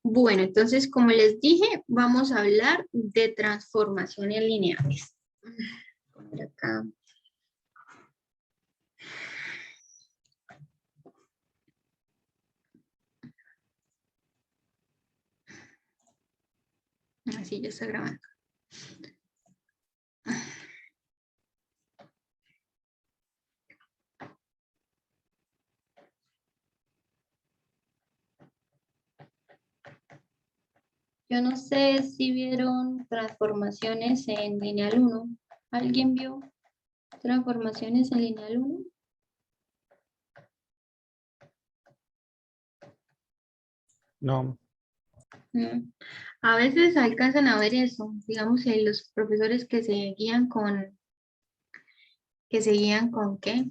Bueno, entonces, como les dije, vamos a hablar de transformaciones lineales. Voy a poner acá. Así ya está grabando. Yo no sé si vieron transformaciones en lineal 1. ¿Alguien vio transformaciones en lineal 1? No, Mm. A veces alcanzan a ver eso, digamos, los profesores que se guían con ¿qué?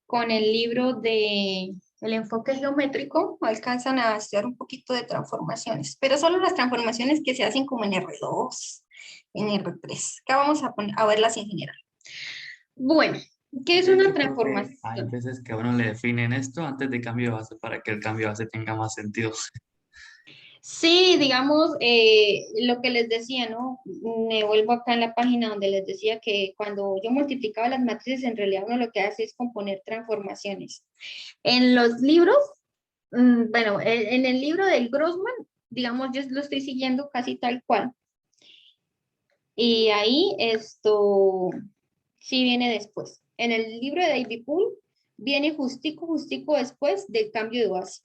Con el libro de el enfoque geométrico, alcanzan a hacer un poquito de transformaciones, pero solo las transformaciones que se hacen como en R2, en R3. Acá vamos a verlas en general. Bueno, ¿qué es de una hecho creo que hay transformación? veces que a uno le definen esto antes de cambio de base para que el cambio de base tenga más sentido. Sí, digamos, lo que les decía, ¿no? Me vuelvo acá en la página donde les decía que cuando yo multiplicaba las matrices, en realidad uno lo que hace es componer transformaciones. En los libros, bueno, en el libro del Grossman, digamos, yo lo estoy siguiendo casi tal cual. Y ahí esto sí viene después. En el libro de David Poole viene justico después del cambio de base.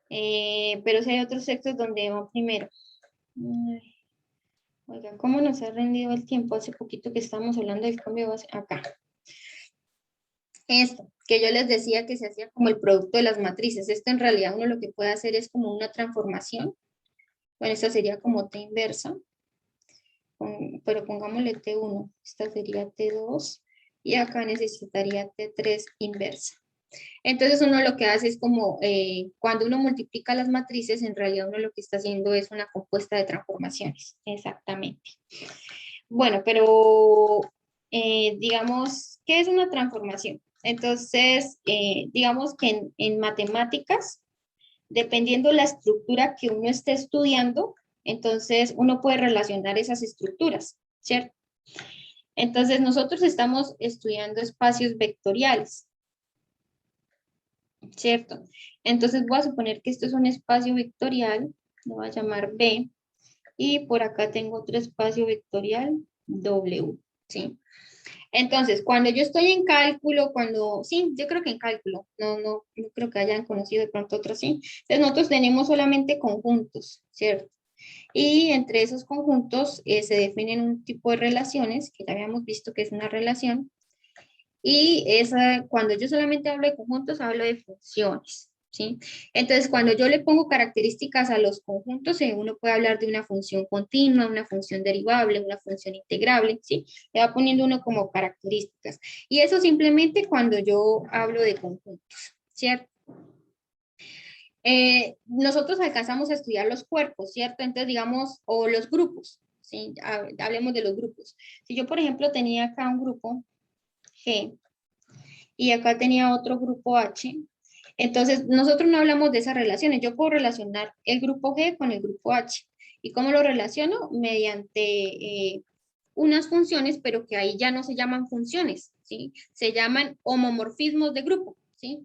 Pero sí hay otros textos donde va primero. Ay, oigan, ¿cómo nos ha rendido el tiempo? Hace poquito que estamos hablando del cambio de base. Acá. Esto, que yo les decía que se hacía como el producto de las matrices. Esto en realidad uno lo que puede hacer es como una transformación. Bueno, esta sería como T inversa, pero pongámosle T1. Esta sería T2 y acá necesitaría T3 inversa. Entonces uno lo que hace es como cuando uno multiplica las matrices, en realidad uno lo que está haciendo es una compuesta de transformaciones. Exactamente. Bueno, pero digamos, ¿qué es una transformación? Entonces, digamos que en matemáticas, dependiendo la estructura que uno esté estudiando, entonces uno puede relacionar esas estructuras, ¿cierto? Entonces, nosotros estamos estudiando espacios vectoriales, ¿cierto? Entonces, voy a suponer que esto es un espacio vectorial, lo voy a llamar B, y por acá tengo otro espacio vectorial W, ¿sí? Entonces, cuando yo estoy en cálculo, sí, yo creo que en cálculo, no creo que hayan conocido de pronto otros, sí. Entonces, nosotros tenemos solamente conjuntos, ¿cierto? Y entre esos conjuntos se definen un tipo de relaciones, que ya habíamos visto que es una relación, y cuando yo solamente hablo de conjuntos, hablo de funciones, ¿sí? Entonces, cuando yo le pongo características a los conjuntos, uno puede hablar de una función continua, una función derivable, una función integrable, ¿sí? Le va poniendo uno como características. Y eso simplemente cuando yo hablo de conjuntos, ¿cierto? Nosotros alcanzamos a estudiar los cuerpos, ¿cierto? Entonces, digamos, o los grupos, ¿sí? Hablemos de los grupos. Si yo, por ejemplo, tenía acá un grupo G, y acá tenía otro grupo H. Entonces, nosotros no hablamos de esas relaciones. Yo puedo relacionar el grupo G con el grupo H. ¿Y cómo lo relaciono? Mediante unas funciones, pero que ahí ya no se llaman funciones, ¿sí? Se llaman homomorfismos de grupo, ¿sí?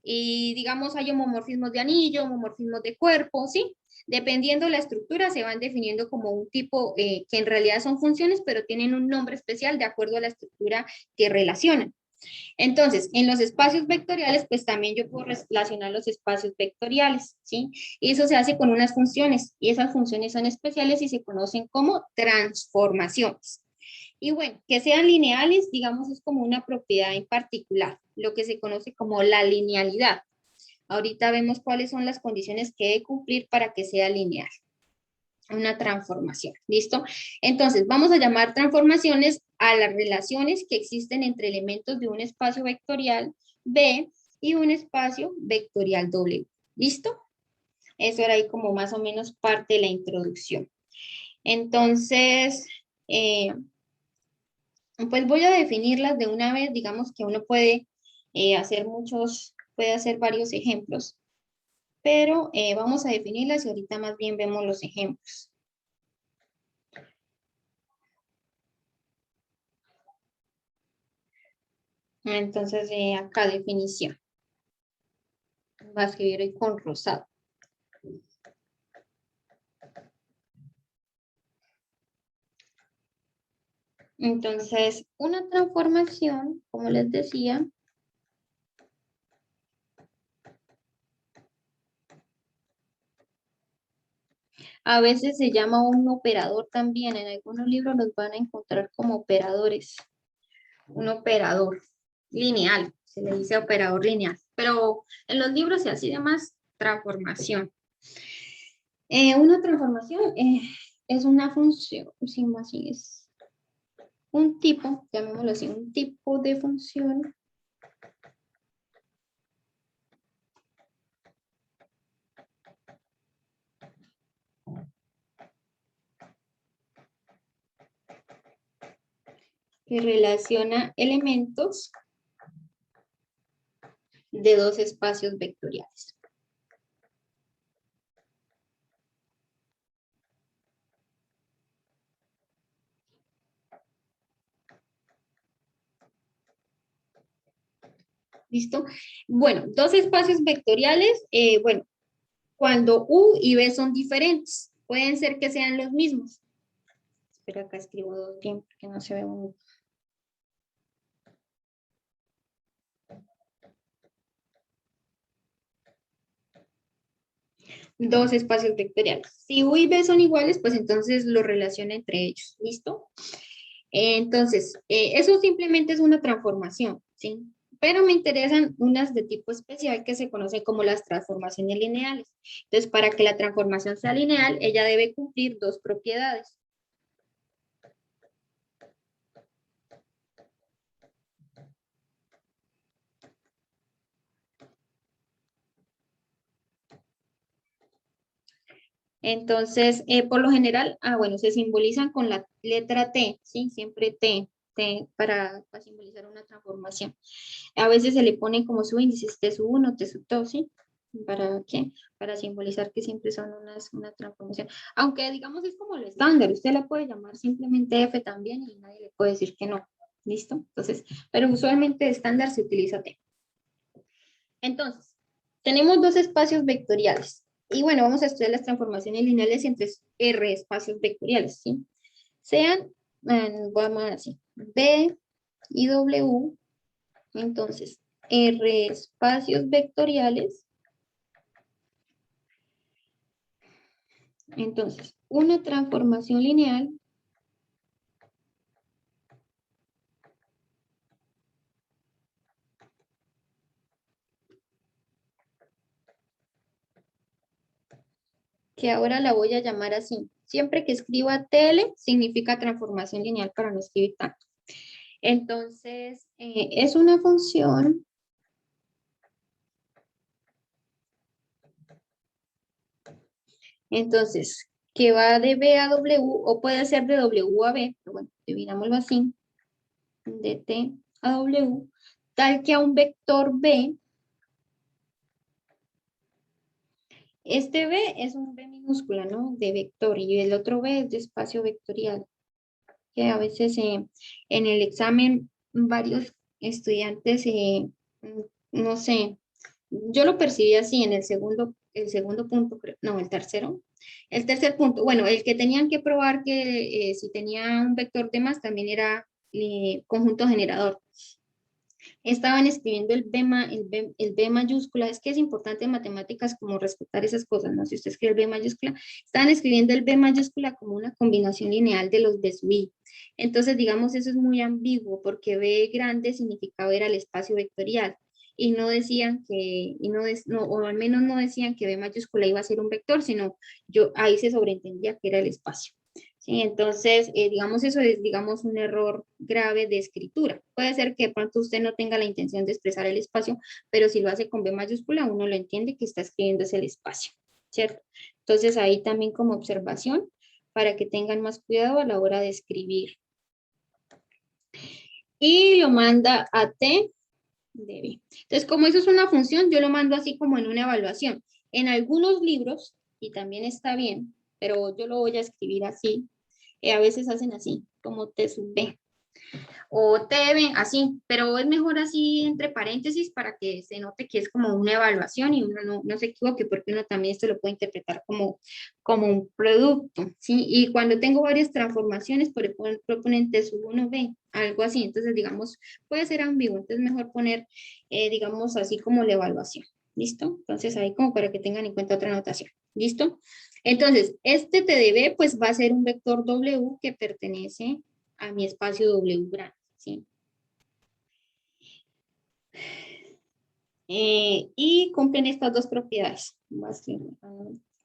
Y digamos, hay homomorfismos de anillo, homomorfismos de cuerpo, ¿sí? Dependiendo de la estructura, se van definiendo como un tipo que en realidad son funciones, pero tienen un nombre especial de acuerdo a la estructura que relacionan. Entonces, en los espacios vectoriales, pues también yo puedo relacionar los espacios vectoriales, ¿sí? Y eso se hace con unas funciones, y esas funciones son especiales y se conocen como transformaciones. Y bueno, que sean lineales, digamos, es como una propiedad en particular, lo que se conoce como la linealidad. Ahorita vemos cuáles son las condiciones que debe cumplir para que sea lineal. Una transformación, ¿listo? Entonces, vamos a llamar transformaciones a las relaciones que existen entre elementos de un espacio vectorial B y un espacio vectorial W, ¿listo? Eso era ahí como más o menos parte de la introducción. Entonces, pues voy a definirlas de una vez, digamos que uno puede puede hacer varios ejemplos. pero vamos a definirlas y ahorita más bien vemos los ejemplos. Entonces, acá definición. Va a escribir hoy con rosado. Entonces, una transformación, como les decía, a veces se llama un operador también. En algunos libros los van a encontrar como operadores. Un operador lineal, se le dice operador lineal. Pero en los libros se hace más transformación. Una transformación es una función, sí, más bien es un tipo, llamémoslo así, un tipo de función que relaciona elementos de dos espacios vectoriales. ¿Listo? Bueno, dos espacios vectoriales, bueno, cuando U y B son diferentes, pueden ser que sean los mismos. Espera, acá escribo dos bien porque no se ve un... Dos espacios vectoriales. Si U y B son iguales, pues entonces lo relaciona entre ellos. ¿Listo? Entonces, eso simplemente es una transformación, ¿sí? Pero me interesan unas de tipo especial que se conocen como las transformaciones lineales. Entonces, para que la transformación sea lineal, ella debe cumplir dos propiedades. Entonces, por lo general, bueno, se simbolizan con la letra T, ¿sí? Siempre T, T para simbolizar una transformación. A veces se le ponen como su índices T sub 1, T sub 2, ¿sí? ¿Para qué? Para simbolizar que siempre son una transformación. Aunque digamos es como lo estándar, usted la puede llamar simplemente F también y nadie le puede decir que no. ¿Listo? Entonces, pero usualmente de estándar se utiliza T. Entonces, tenemos dos espacios vectoriales. Y bueno, vamos a estudiar las transformaciones lineales entre R espacios vectoriales, ¿sí? Sean, vamos a ver así, B y W. Entonces, R espacios vectoriales. Entonces, una transformación lineal que ahora la voy a llamar así. Siempre que escriba TL significa transformación lineal para no escribir tanto. Entonces, es una función entonces que va de B a W o puede ser de W a B, pero bueno, dividámoslo así, de T a W, tal que a un vector B, este B es un B minúscula, ¿no? De vector y el otro B es de espacio vectorial, que a veces en el examen varios estudiantes, no sé, yo lo percibí así en el segundo punto, no, el tercero. El tercer punto, bueno, el que tenían que probar que si tenía un vector de más también era conjunto generador. Estaban escribiendo el B mayúscula, es que es importante en matemáticas como respetar esas cosas, ¿no? Si usted escribe el B mayúscula, estaban escribiendo el B mayúscula como una combinación lineal de los B sub I. Entonces, digamos, eso es muy ambiguo porque B grande significaba era el espacio vectorial y no decían que, o al menos no decían que B mayúscula iba a ser un vector, sino ahí se sobreentendía que era el espacio. ¿Sí? Entonces, digamos, eso es, digamos, un error grave de escritura. Puede ser que de pronto usted no tenga la intención de expresar el espacio, pero si lo hace con B mayúscula, uno lo entiende que está escribiendo el espacio, ¿cierto? Entonces, ahí también como observación, para que tengan más cuidado a la hora de escribir. Y lo manda a T de B. Entonces, como eso es una función, yo lo mando así como en una evaluación. En algunos libros, y también está bien, pero yo lo voy a escribir así, a veces hacen así, como T sub B o TV, así, pero es mejor así entre paréntesis para que se note que es como una evaluación y uno no se equivoque, porque uno también esto lo puede interpretar como un producto, ¿sí? Y cuando tengo varias transformaciones, por ejemplo, ponen T sub 1B, algo así, entonces, digamos, puede ser ambiguo, entonces es mejor poner, digamos, así como la evaluación, ¿listo? Entonces, ahí como para que tengan en cuenta otra anotación, ¿listo? Entonces, este TDB, pues, va a ser un vector W que pertenece a mi espacio W grande, ¿sí? Y cumplen estas dos propiedades.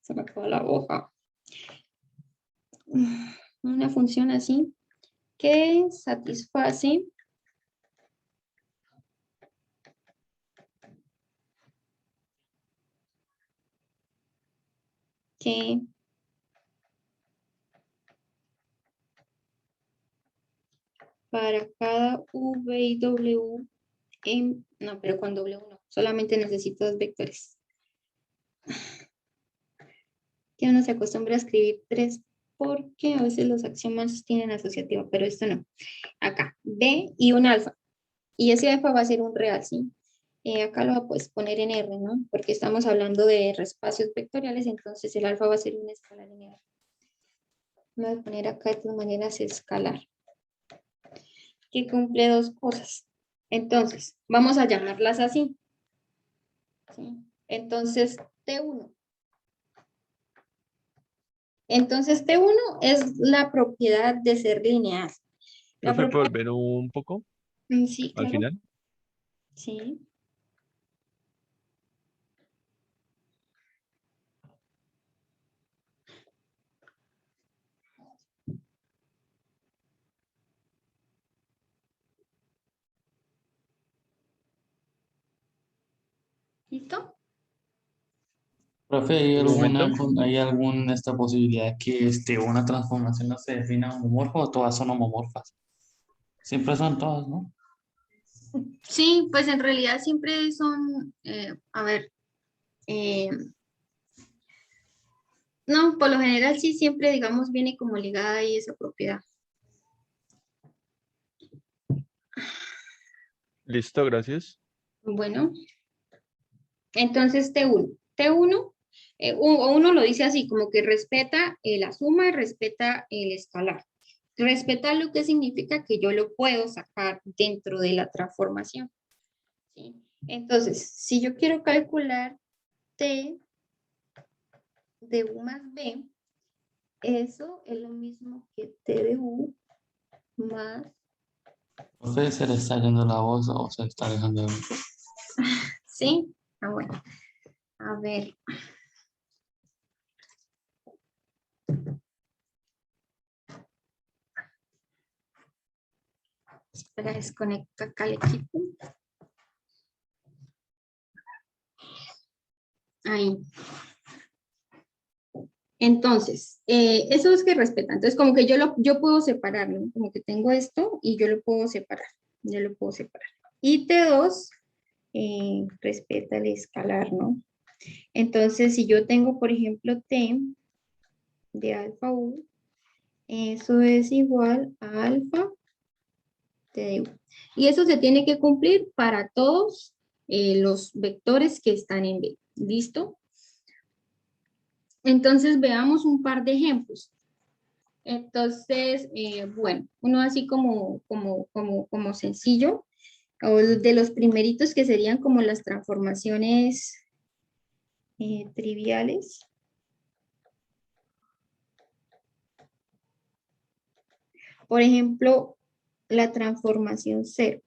Se me acabó la hoja. Una función así que satisface que para cada V y W, no, pero con W no, solamente necesito dos vectores. Que uno se acostumbra a escribir tres porque a veces los axiomas tienen asociativa, pero esto no. Acá, B y un alfa. Y ese alfa va a ser un real, ¿sí? Acá lo puedes poner en R, ¿no? Porque estamos hablando de espacios vectoriales, entonces el alfa va a ser un escalar en R. Voy a poner acá de todas maneras escalar, que cumple dos cosas. Entonces, vamos a llamarlas así. ¿Sí? Entonces, T1. Entonces, T1 es la propiedad de ser lineal. La Profe, ¿puedo propiedad, volver un poco sí, al claro. final? Sí. ¿Listo? Profe, Un momento. ¿hay alguna esta posibilidad que una transformación no se defina homomorfa o todas son homomorfas? Siempre son todas, ¿no? Sí, pues en realidad siempre son, a ver, eh, no, por lo general sí siempre, digamos, viene como ligada ahí esa propiedad. Listo, gracias. Bueno, entonces T1. T1, uno lo dice así, como que respeta la suma y respeta el escalar. Respeta lo que significa que yo lo puedo sacar dentro de la transformación. ¿Sí? Entonces, si yo quiero calcular T de U más B, eso es lo mismo que T de U más, Profe, ¿se le está yendo la voz o se está dejando de oír? ¿sí? Ah, bueno, a ver. Espera, desconecto acá el equipo. Ahí. Entonces, eso es que respeta. Entonces, como que yo puedo separar, ¿no? Como que tengo esto y yo lo puedo separar. Yo lo puedo separar. Y T2 respeta el escalar, ¿no? Entonces, si yo tengo, por ejemplo, T de alfa U, eso es igual a alfa T de U. Y eso se tiene que cumplir para todos los vectores que están en B. ¿Listo? Entonces, veamos un par de ejemplos. Entonces, bueno, uno así como sencillo, o de los primeritos que serían como las transformaciones triviales. Por ejemplo, la transformación cero.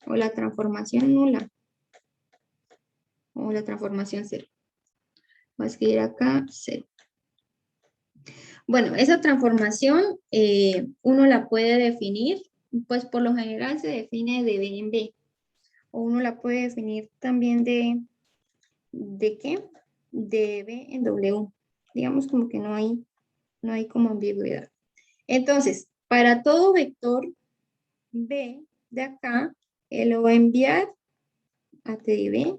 O la transformación nula. O la transformación cero. Voy a escribir acá cero. Bueno, esa transformación uno la puede definir, pues por lo general se define de B en B. O uno la puede definir también ¿de qué? De B en W. Digamos como que no hay como ambigüedad. Entonces, para todo vector B de acá, él lo va a enviar a TDB,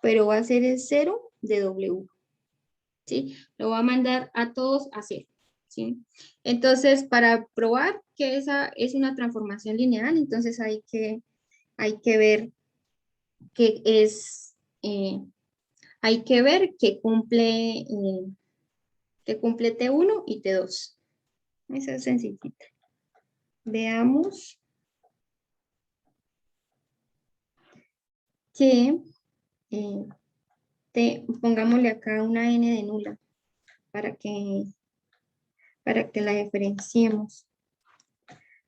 pero va a ser el 0 de W. ¿Sí? Lo va a mandar a todos a 0. ¿Sí? Entonces, para probar que esa es una transformación lineal, entonces hay que ver que es, hay que ver que cumple T1 y T2. Eso es sencillito. Veamos que pongámosle acá una n de nula para que la diferenciemos.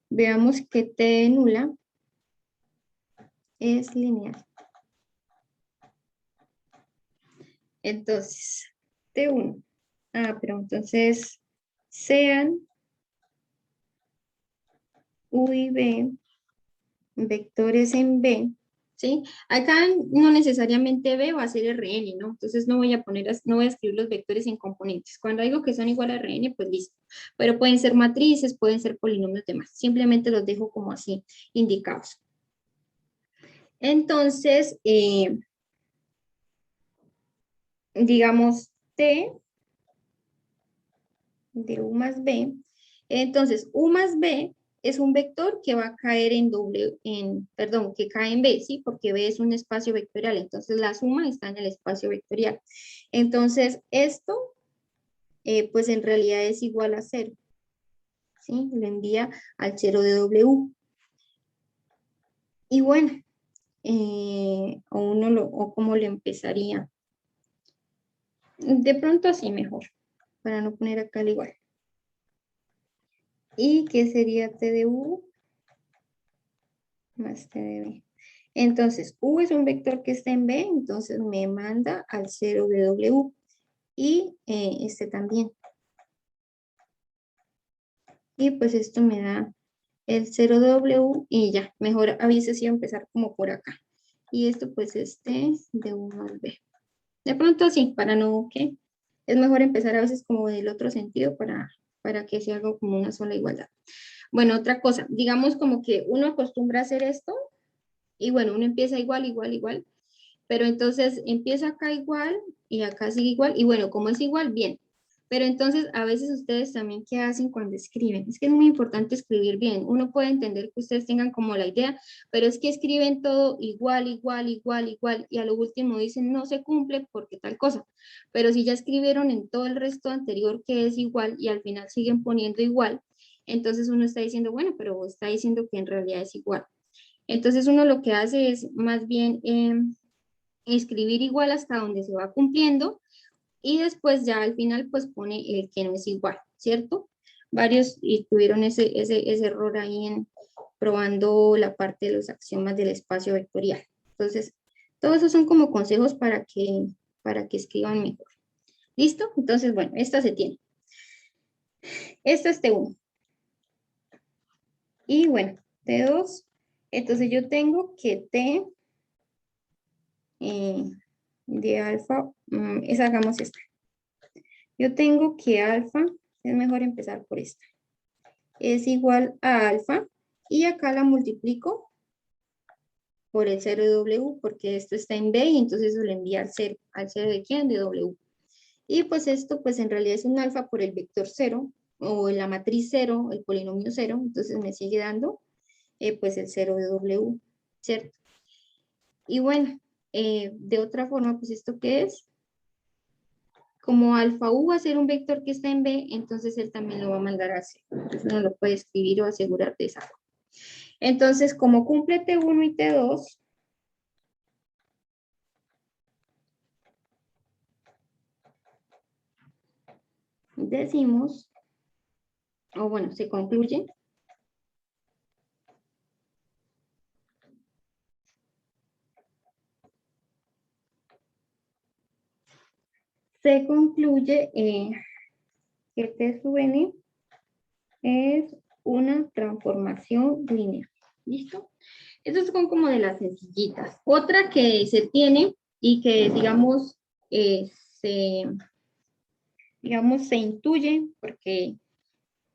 Veamos que t de nula es lineal. Entonces, T1. Pero entonces sean U y B vectores en B, ¿sí? Acá no necesariamente B va a ser Rn, ¿no? Entonces no voy a escribir los vectores en componentes. Cuando digo que son igual a Rn, pues listo. Pero pueden ser matrices, pueden ser polinomios demás. Simplemente los dejo como así indicados. Entonces, digamos T de U más B. Entonces, U más B es un vector que va a caer que cae en B, ¿sí? Porque B es un espacio vectorial, entonces la suma está en el espacio vectorial. Entonces, esto, pues en realidad es igual a 0, ¿sí? Lo envía al 0 de W. Y bueno, o cómo lo empezaría. De pronto así mejor, para no poner acá al igual. ¿Y qué sería T de U? Más T de B. Entonces, U es un vector que está en B, entonces me manda al 0 de W. Y este también. Y pues esto me da el 0 de W y ya, mejor hubiese sido empezar como por acá. Y esto pues de 1 al B. De pronto sí, para no, ¿qué? Es mejor empezar a veces como del otro sentido para que sea algo como una sola igualdad. Bueno, otra cosa, digamos como que uno acostumbra a hacer esto y bueno, uno empieza igual, igual, igual, pero entonces empieza acá igual y acá sigue igual y bueno, como es igual, bien. Pero entonces a veces ustedes también, ¿qué hacen cuando escriben? Es que es muy importante escribir bien. Uno puede entender que ustedes tengan como la idea, pero es que escriben todo igual, igual, igual, igual y a lo último dicen no se cumple porque tal cosa. Pero si ya escribieron en todo el resto anterior que es igual y al final siguen poniendo igual, entonces uno está diciendo, bueno, pero está diciendo que en realidad es igual. Entonces uno lo que hace es más bien escribir igual hasta donde se va cumpliendo y después ya al final pues pone el que no es igual, ¿cierto? Varios y tuvieron ese error ahí en probando la parte de los axiomas del espacio vectorial. Entonces, todos esos son como consejos para que escriban mejor. ¿Listo? Entonces, bueno, esta se tiene. Esta es T1. Y bueno, T2. Entonces yo tengo que T de alfa, hagamos esta. Yo tengo que alfa, es mejor empezar por esta, es igual a alfa, y acá la multiplico por el 0 de W, porque esto está en B, y entonces eso le envía al 0 de quién, de W. Y pues esto, pues en realidad es un alfa por el vector 0, o la matriz 0, el polinomio 0, entonces me sigue dando, pues el 0 de W, ¿cierto? Y bueno, de otra forma, pues esto ¿qué es? Como alfa u va a ser un vector que está en B, entonces él también lo va a mandar a C. Entonces uno lo puede escribir o asegurar de esa forma. Entonces, como cumple T1 y T2, decimos, o bueno, se concluye que T sub n es una transformación lineal. ¿Listo? Estas son como de las sencillitas. Otra que se tiene y que, digamos, se intuye, porque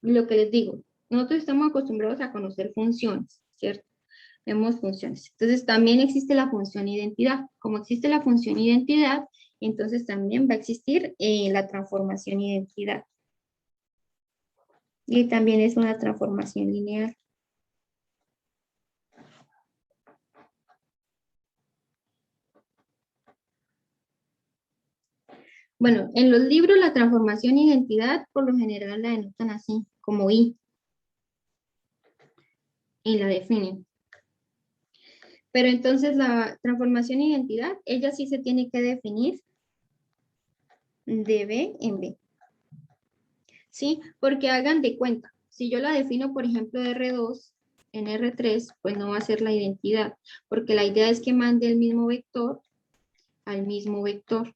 lo que les digo, nosotros estamos acostumbrados a conocer funciones, ¿cierto? Vemos funciones. Entonces, también existe la función identidad. Como existe la función identidad, entonces también va a existir la transformación identidad. Y también es una transformación lineal. Bueno, en los libros la transformación identidad por lo general la denotan así, como I. Y la definen. Pero entonces la transformación identidad, ella sí se tiene que definir de B en B. ¿Sí? Porque hagan de cuenta. Si yo la defino, por ejemplo, de R2 en R3, pues no va a ser la identidad. Porque la idea es que mande el mismo vector al mismo vector.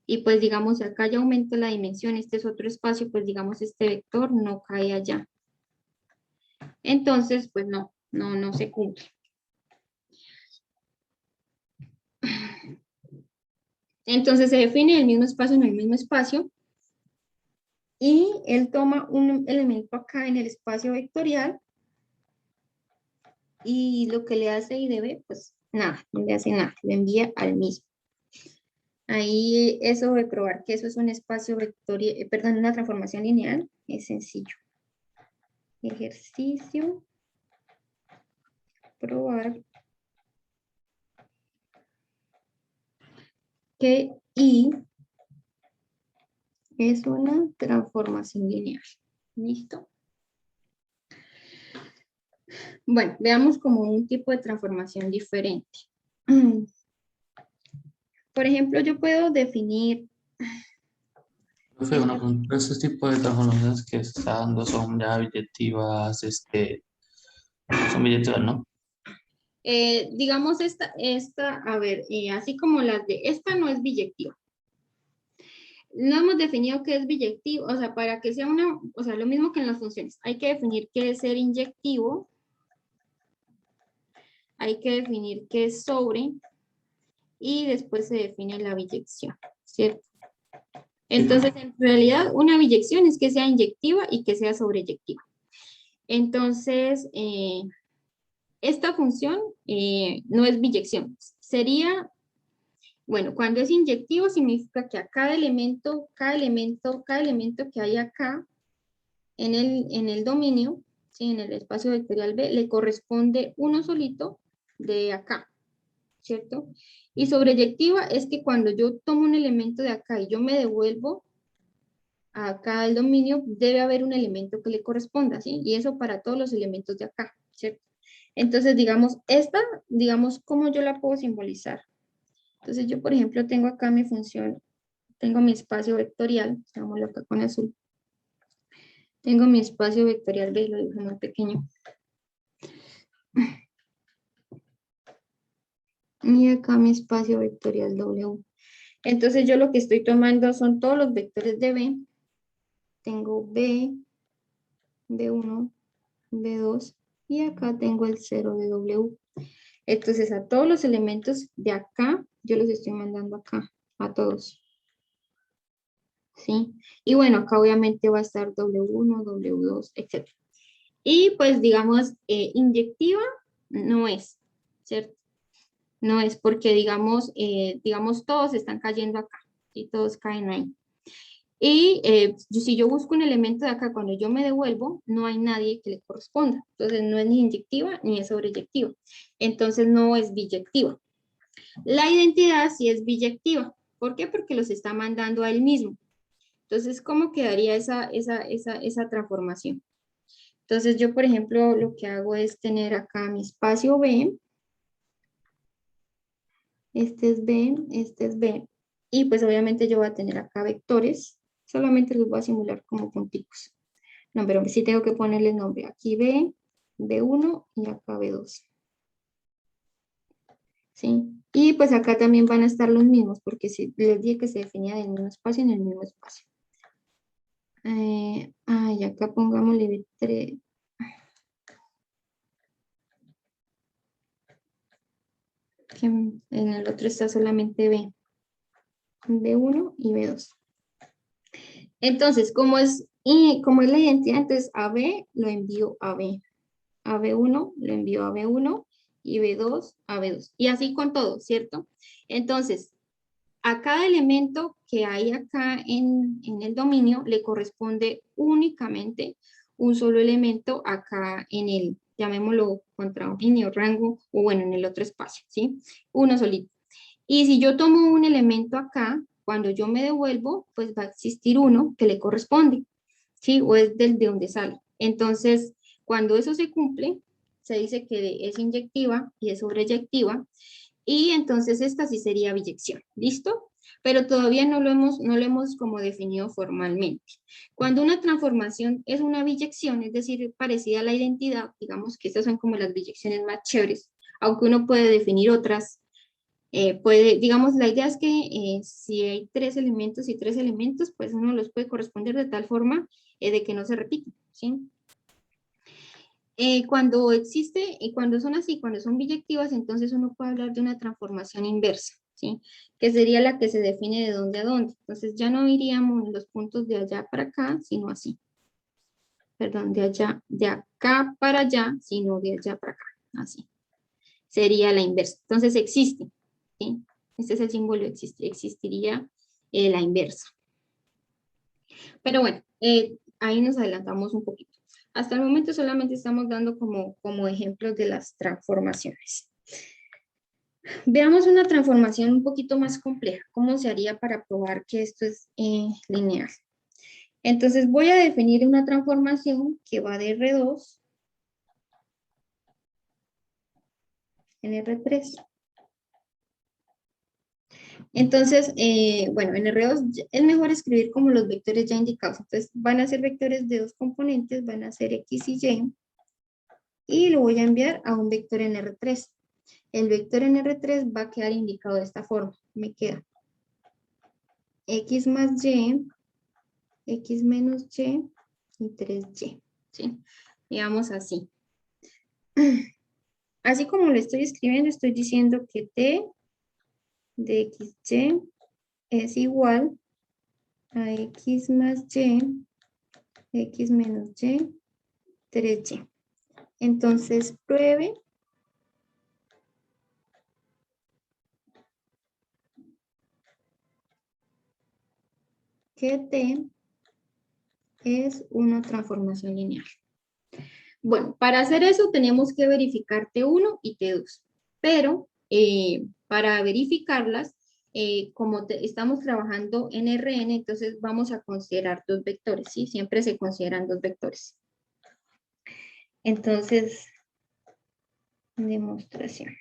Y pues digamos, acá ya aumenta la dimensión, este es otro espacio, pues digamos, este vector no cae allá. Entonces, pues no se cumple. Entonces se define el mismo espacio en el mismo espacio. Y él toma un elemento acá en el espacio vectorial. Y lo que le hace IDB, pues nada, no le hace nada, lo envía al mismo. Ahí eso de probar que eso es un espacio vectorial, perdón, una transformación lineal, es sencillo. Ejercicio, probar que I es una transformación lineal. ¿Listo? Bueno, veamos como un tipo de transformación diferente. Por ejemplo, yo puedo definir... Profe, una pregunta, esos tipos de transformaciones que está dando son ya billetivas, son billetivas, ¿no? digamos a ver, así como las de, esta no es biyectiva. No hemos definido qué es biyectivo, o sea, para que sea una, o sea, lo mismo que en las funciones. Hay que definir qué es ser inyectivo, hay que definir qué es sobre, y después se define la biyección, ¿cierto? Entonces, en realidad, una biyección es que sea inyectiva y que sea sobreyectiva. Entonces, esta función no es biyección, sería, bueno, cuando es inyectivo significa que a cada elemento que hay acá en el dominio, ¿sí? En el espacio vectorial B, le corresponde uno solito de acá, ¿cierto? Y sobreyectiva es que cuando yo tomo un elemento de acá y yo me devuelvo acá al dominio, debe haber un elemento que le corresponda, ¿sí? Y eso para todos los elementos de acá, ¿cierto? Entonces, digamos, digamos, ¿cómo yo la puedo simbolizar? Entonces, yo, por ejemplo, tengo acá mi función, tengo mi espacio vectorial, hagámoslo acá con azul. Tengo mi espacio vectorial B, lo dibujo muy pequeño. Y acá mi espacio vectorial W. Entonces, yo lo que estoy tomando son todos los vectores de B. Tengo B, B1, B2, y acá tengo el 0 de W. Entonces, a todos los elementos de acá, yo los estoy mandando acá, a todos. ¿Sí? Y bueno, acá obviamente va a estar W1, W2, etc. Y pues, digamos, inyectiva no es, ¿cierto? No es porque, digamos, todos están cayendo acá, y todos caen ahí. Y si yo busco un elemento de acá, cuando yo me devuelvo, no hay nadie que le corresponda. Entonces, no es ni inyectiva ni es sobreyectiva. Entonces, no es biyectiva. La identidad sí es biyectiva. ¿Por qué? Porque los está mandando a él mismo. Entonces, ¿cómo quedaría esa transformación? Entonces, yo, por ejemplo, lo que hago es tener acá mi espacio B. Este es B, este es B. Y pues obviamente yo voy a tener acá vectores. Solamente los voy a simular como punticos. No, pero sí tengo que ponerle nombre. Aquí B, B1 y acá B2. ¿Sí? Y pues acá también van a estar los mismos, porque si les dije que se definía del mismo espacio en el mismo espacio. Y acá pongámosle B3. Que en el otro está solamente B. B1 y B2. Entonces, como es la identidad, entonces a B lo envío a B. a B1, lo envío a B1 y B2 a B2. Y así con todo, ¿cierto? Entonces, a cada elemento que hay acá en el dominio le corresponde únicamente un solo elemento acá en el, llamémoslo contradominio, rango, o bueno, en el otro espacio, ¿sí? Uno solito. Y si yo tomo un elemento acá, cuando yo me devuelvo, pues va a existir uno que le corresponde, ¿sí? O es del de donde sale. Entonces, cuando eso se cumple, se dice que es inyectiva y es sobreyectiva, y entonces esta sí sería biyección, ¿listo? Pero todavía no lo hemos como definido formalmente. Cuando una transformación es una biyección, es decir, parecida a la identidad, digamos que estas son como las biyecciones más chéveres, aunque uno puede definir otras, digamos, la idea es que si hay tres elementos y tres elementos, pues uno los puede corresponder de tal forma de que no se repiten, ¿sí? Cuando existe, y cuando son así, cuando son biyectivas, entonces uno puede hablar de una transformación inversa, ¿sí? Que sería la que se define de dónde a dónde. Entonces ya no iríamos los puntos de allá para acá, sino así. Perdón, de acá para allá, sino de allá para acá, así. Sería la inversa. Entonces existe, ¿sí? Este es el símbolo, existiría la inversa. Pero bueno, ahí nos adelantamos un poquito. Hasta el momento solamente estamos dando como ejemplos de las transformaciones. Veamos una transformación un poquito más compleja. ¿Cómo se haría para probar que esto es lineal? Entonces voy a definir una transformación que va de R2 en R3. Entonces, bueno, en R2 es mejor escribir como los vectores ya indicados. Entonces, van a ser vectores de dos componentes, van a ser X y Y. Y lo voy a enviar a un vector en R3. El vector en R3 va a quedar indicado de esta forma. Me queda X más Y, X menos Y y 3Y. ¿Sí? Digamos así. Así como lo estoy escribiendo, estoy diciendo que T de XY es igual a X más Y, X menos Y, 3Y. Entonces, pruebe que T es una transformación lineal. Bueno, para hacer eso tenemos que verificar T1 y T2, pero para verificarlas, como estamos trabajando en Rn, entonces vamos a considerar dos vectores, ¿sí? Siempre se consideran dos vectores. Entonces, demostración.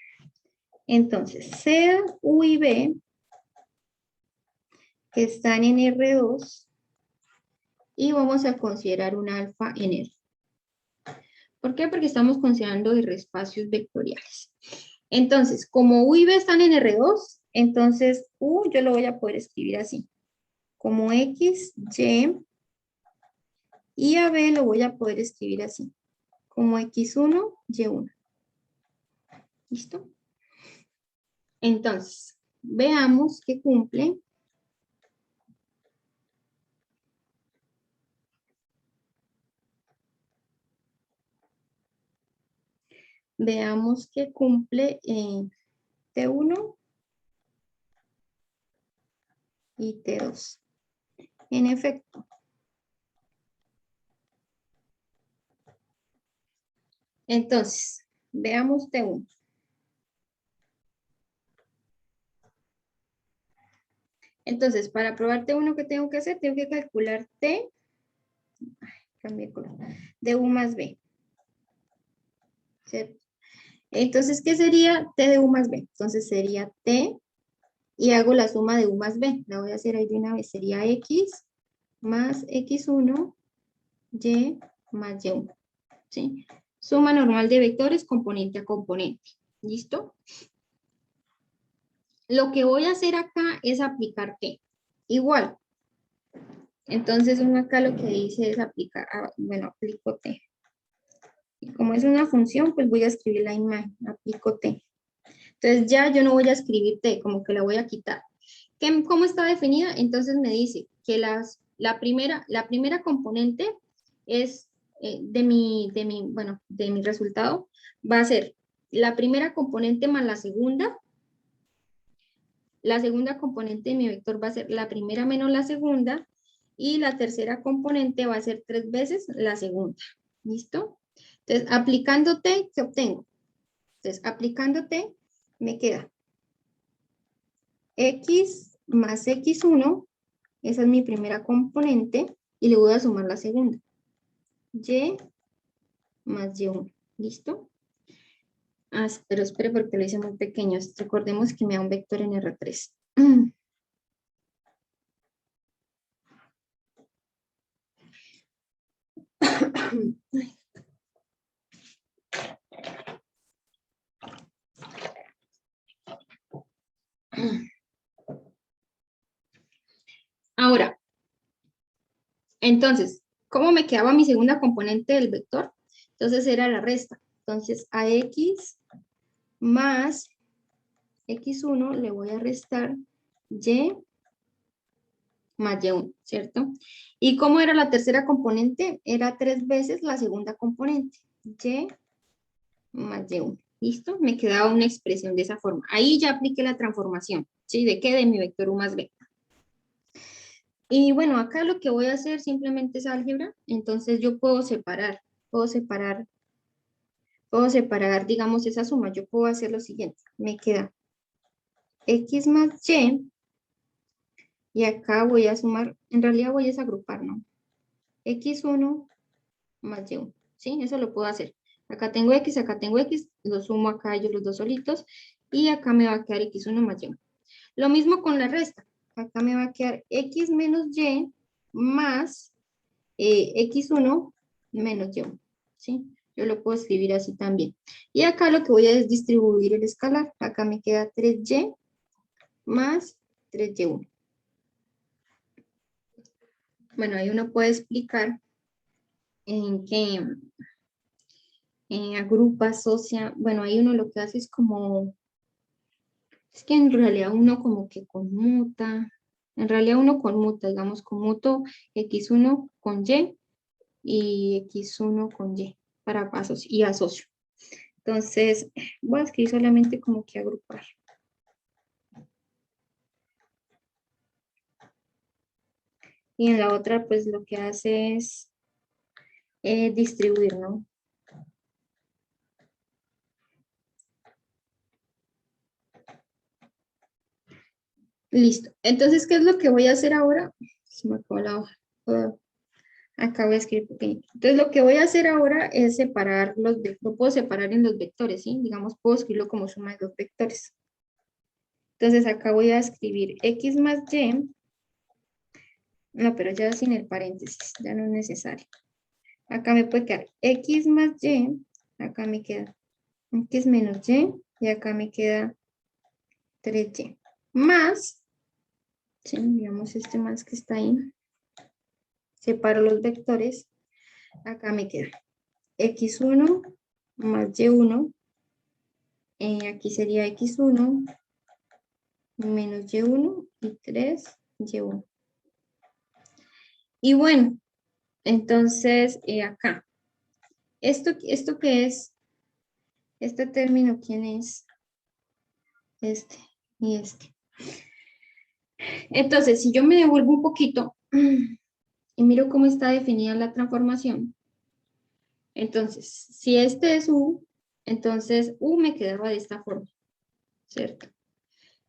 Entonces, sea U y B, que están en R2, y vamos a considerar un alfa en R. ¿Por qué? Porque estamos considerando hiperespacios vectoriales. Entonces, como U y B están en R2, entonces U yo lo voy a poder escribir así, como X, y a B lo voy a poder escribir así, como X1, Y1. ¿Listo? Entonces, veamos que cumple. Veamos que cumple T1 y T2. En efecto. Entonces, veamos T1. Entonces, para probar T1, ¿qué tengo que hacer? Tengo que calcular T, cambié de color, de U más B. ¿Cierto? Entonces, ¿qué sería T de U más B? Entonces sería T y hago la suma de U más B. La voy a hacer ahí de una vez. Sería X más X1, Y más Y1. ¿Sí? Suma normal de vectores componente a componente. ¿Listo? Lo que voy a hacer acá es aplicar T. Igual. Entonces uno acá lo que dice es aplicar, bueno, aplico T. Y como es una función, pues voy a escribir la imagen, aplico T. Entonces ya yo no voy a escribir T, como que la voy a quitar. ¿Cómo está definida? Entonces me dice que la primera componente es de mi resultado va a ser la primera componente más la segunda. La segunda componente de mi vector va a ser la primera menos la segunda. Y la tercera componente va a ser 3 veces la segunda. ¿Listo? Entonces, aplicando T, ¿qué obtengo? Entonces, aplicando T, me queda X más X1. Esa es mi primera componente. Y le voy a sumar la segunda. Y más Y1. ¿Listo? Pero espere porque lo hice muy pequeño. Recordemos que me da un vector en R3. Ahora, entonces, ¿cómo me quedaba mi segunda componente del vector? Entonces era la resta. Entonces a X más X1 le voy a restar Y más Y1, ¿cierto? ¿Y cómo era la tercera componente? Era 3 veces la segunda componente. Y más Y1. ¿Listo? Me quedaba una expresión de esa forma. Ahí ya apliqué la transformación. ¿Sí? ¿De qué? De mi vector U más B. Y bueno, acá lo que voy a hacer simplemente es álgebra. Entonces yo puedo separar, digamos, esa suma. Yo puedo hacer lo siguiente. Me queda X más Y. Y acá voy a sumar, en realidad voy a agrupar, ¿no? X1 más Y1. ¿Sí? Eso lo puedo hacer. Acá tengo X, lo sumo acá ellos los dos solitos. Y acá me va a quedar X1 más Y1. Lo mismo con la resta. Acá me va a quedar X menos Y más X1 menos Y1. ¿Sí? Yo lo puedo escribir así también. Y acá lo que voy a es distribuir el escalar. Acá me queda 3Y más 3Y1. Bueno, ahí uno puede explicar en qué agrupa, asocia. Bueno, ahí uno lo que hace es como, es que en realidad uno como que conmuta. En realidad uno conmuta, digamos, conmuto X1 con y X1 con Y para y asocio. Entonces, voy a escribir solamente como que agrupar. Y en la otra, pues lo que hace es distribuir, ¿no? Listo. Entonces, ¿qué es lo que voy a hacer ahora? Se me acabó la hoja. Acá voy a escribir pequeñito. Entonces, lo que voy a hacer ahora es separar lo puedo separar en los vectores, ¿sí? Digamos, puedo escribirlo como suma de dos vectores. Entonces, acá voy a escribir X más Y. No, pero ya sin el paréntesis, ya no es necesario. Acá me puede quedar X más Y, acá me queda X menos y acá me queda 3Y. Más, ¿sí? Digamos este más que está ahí. Separo los vectores. Acá me queda X1 más Y1. Aquí sería X1 menos Y1 y 3Y1. Y bueno, entonces acá. ¿Esto qué es? Este término, ¿quién es? Este y este. Entonces, si yo me devuelvo un poquito y miro cómo está definida la transformación, entonces, si este es U, entonces U me quedaba de esta forma, ¿cierto?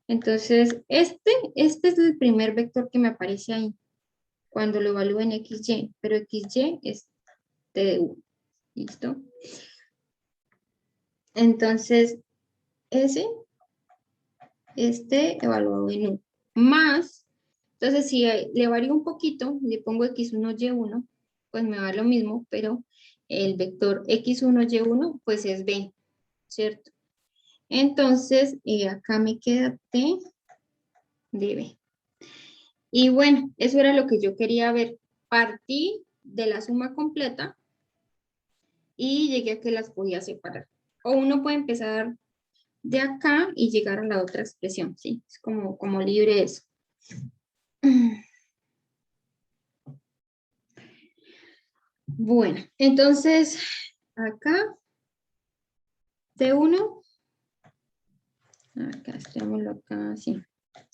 Entonces, este es el primer vector que me aparece ahí, cuando lo evalúo en XY, pero XY es T de U, ¿listo? Entonces, este evaluado en U, más, entonces si le varío un poquito, le pongo X1, Y1, pues me va lo mismo, pero el vector X1, Y1, pues es B, ¿cierto? Entonces, acá me queda T de B. Y bueno, eso era lo que yo quería ver. Partí de la suma completa y llegué a que las podía separar. O uno puede empezar de acá y llegar a la otra expresión, ¿sí? Es como libre eso. Bueno, entonces, acá, T1, acá, estémoslo acá, así,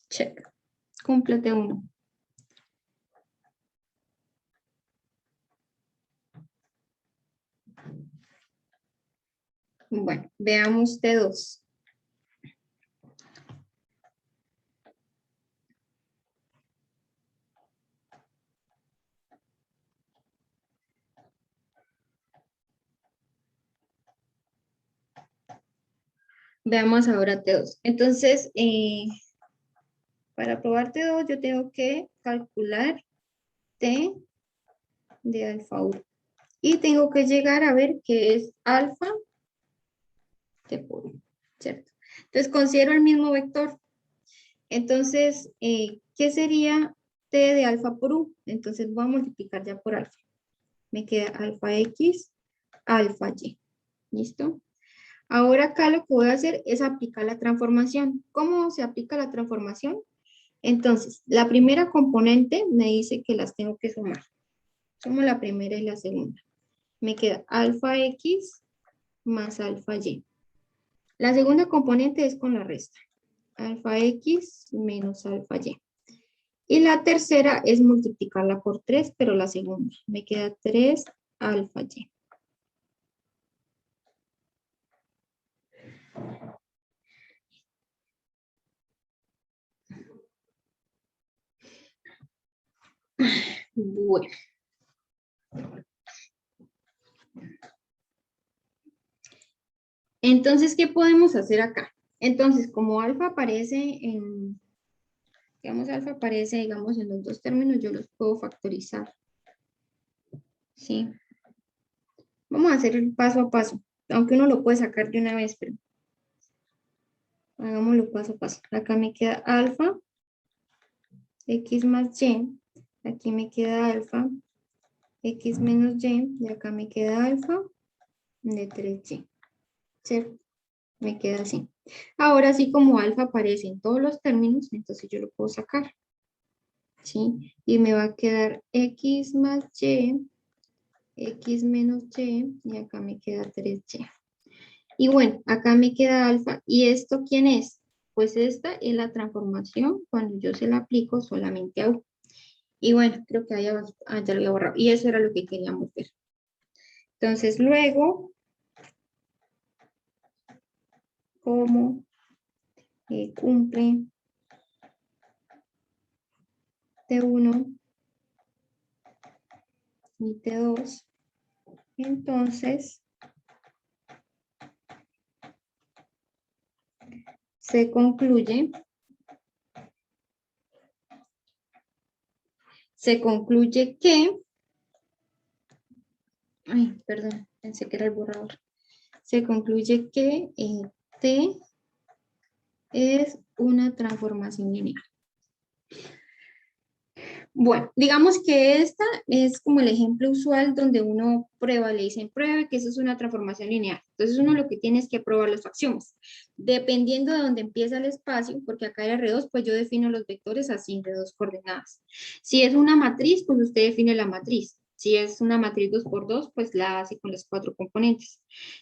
check, cumple T1. Bueno, veamos T2. Veamos ahora T2. Entonces, para probar T2, yo tengo que calcular T de alfa 1. Y tengo que llegar a ver qué es alfa T por 1, ¿cierto? Entonces, considero el mismo vector. Entonces, ¿qué sería T de alfa por U? Entonces, voy a multiplicar ya por alfa. Me queda alfa X, alfa Y. ¿Listo? Ahora acá lo que voy a hacer es aplicar la transformación. ¿Cómo se aplica la transformación? Entonces, la primera componente me dice que las tengo que sumar. Sumo la primera y la segunda. Me queda alfa X más alfa Y. La segunda componente es con la resta. Alfa X menos alfa Y. Y la tercera es multiplicarla por 3, pero la segunda. Me queda 3 alfa Y. Bueno. Entonces, ¿qué podemos hacer acá? Entonces, como alfa aparece en, digamos, alfa aparece, digamos, en los dos términos, yo los puedo factorizar. ¿Sí? Vamos a hacer el paso a paso, aunque uno lo puede sacar de una vez, pero hagámoslo paso a paso. Acá me queda alfa, X más Y, aquí me queda alfa, X menos Y, y acá me queda alfa de 3Y. ¿Cierto? Me queda así. Ahora sí, como alfa aparece en todos los términos, entonces yo lo puedo sacar. ¿Sí? Y me va a quedar X más Y, X menos Y acá me queda 3Y. Y bueno, acá me queda alfa. ¿Y esto quién es? Pues esta es la transformación cuando yo se la aplico solamente a U. Y bueno, creo que ahí abajo, ya lo había borrado. Y eso era lo que queríamos ver. Entonces luego, ¿cómo cumple T1 y T2? Entonces, se concluye que, ay, perdón, pensé que era el borrador. Se concluye que T es una transformación lineal. Bueno, digamos que esta es como el ejemplo usual donde uno prueba, le dicen prueba que eso es una transformación lineal. Entonces uno lo que tiene es que probar los axiomas. Dependiendo de dónde empieza el espacio, porque acá era R2, pues yo defino los vectores así, de dos coordenadas. Si es una matriz, pues usted define la matriz. Si es una matriz 2x2, pues la hace con las 4 componentes.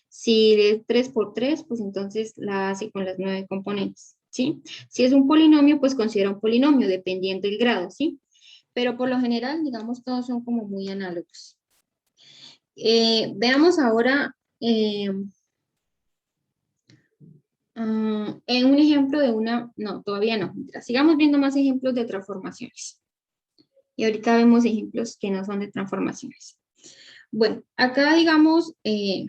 Si es 3x3, pues entonces la hace con las 9 componentes, ¿sí? Si es un polinomio, pues considera un polinomio, dependiendo del grado, ¿sí? Pero por lo general, digamos, todos son como muy análogos. Veamos ahora en un ejemplo de una, no, todavía no, sigamos viendo más ejemplos de transformaciones. Y ahorita vemos ejemplos que no son de transformaciones. Bueno, acá digamos, ¿qué?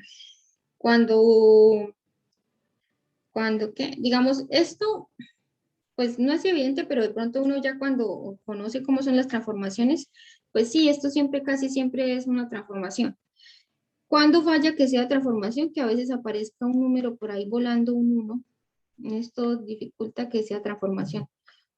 Digamos, esto, pues no es evidente, pero de pronto uno ya cuando conoce cómo son las transformaciones, pues sí, esto siempre, casi siempre es una transformación. ¿Cuándo falla que sea transformación? Que a veces aparezca un número por ahí volando un 1. Esto dificulta que sea transformación.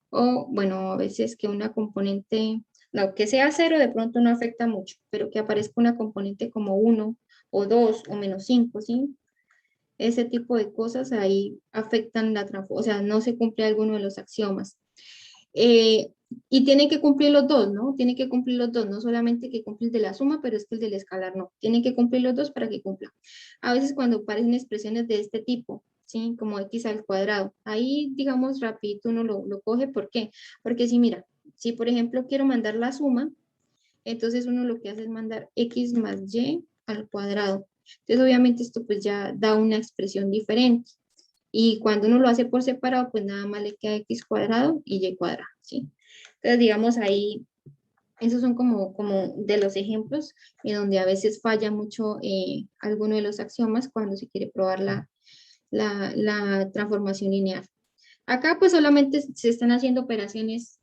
O, bueno, a veces que una componente, lo que sea 0 de pronto no afecta mucho, pero que aparezca una componente como 1 o 2 o -5, ¿sí? Ese tipo de cosas ahí afectan la transformación, o sea, no se cumple alguno de los axiomas. Y tiene que cumplir los dos, ¿no? Tiene que cumplir los dos, no solamente que cumple el de la suma, pero es que el del escalar no. Tiene que cumplir los dos para que cumpla. A veces cuando aparecen expresiones de este tipo, ¿sí? Como x al cuadrado, ahí, digamos, rapidito uno lo coge. ¿Por qué? Porque si, mira, si por ejemplo quiero mandar la suma, entonces uno lo que hace es mandar x más y al cuadrado. Entonces, obviamente esto pues ya da una expresión diferente. Y cuando uno lo hace por separado, pues nada más le queda x cuadrado y y cuadrado, ¿sí? Entonces, digamos ahí, esos son como de los ejemplos en donde a veces falla mucho alguno de los axiomas cuando se quiere probar la transformación lineal. Acá pues solamente se están haciendo operaciones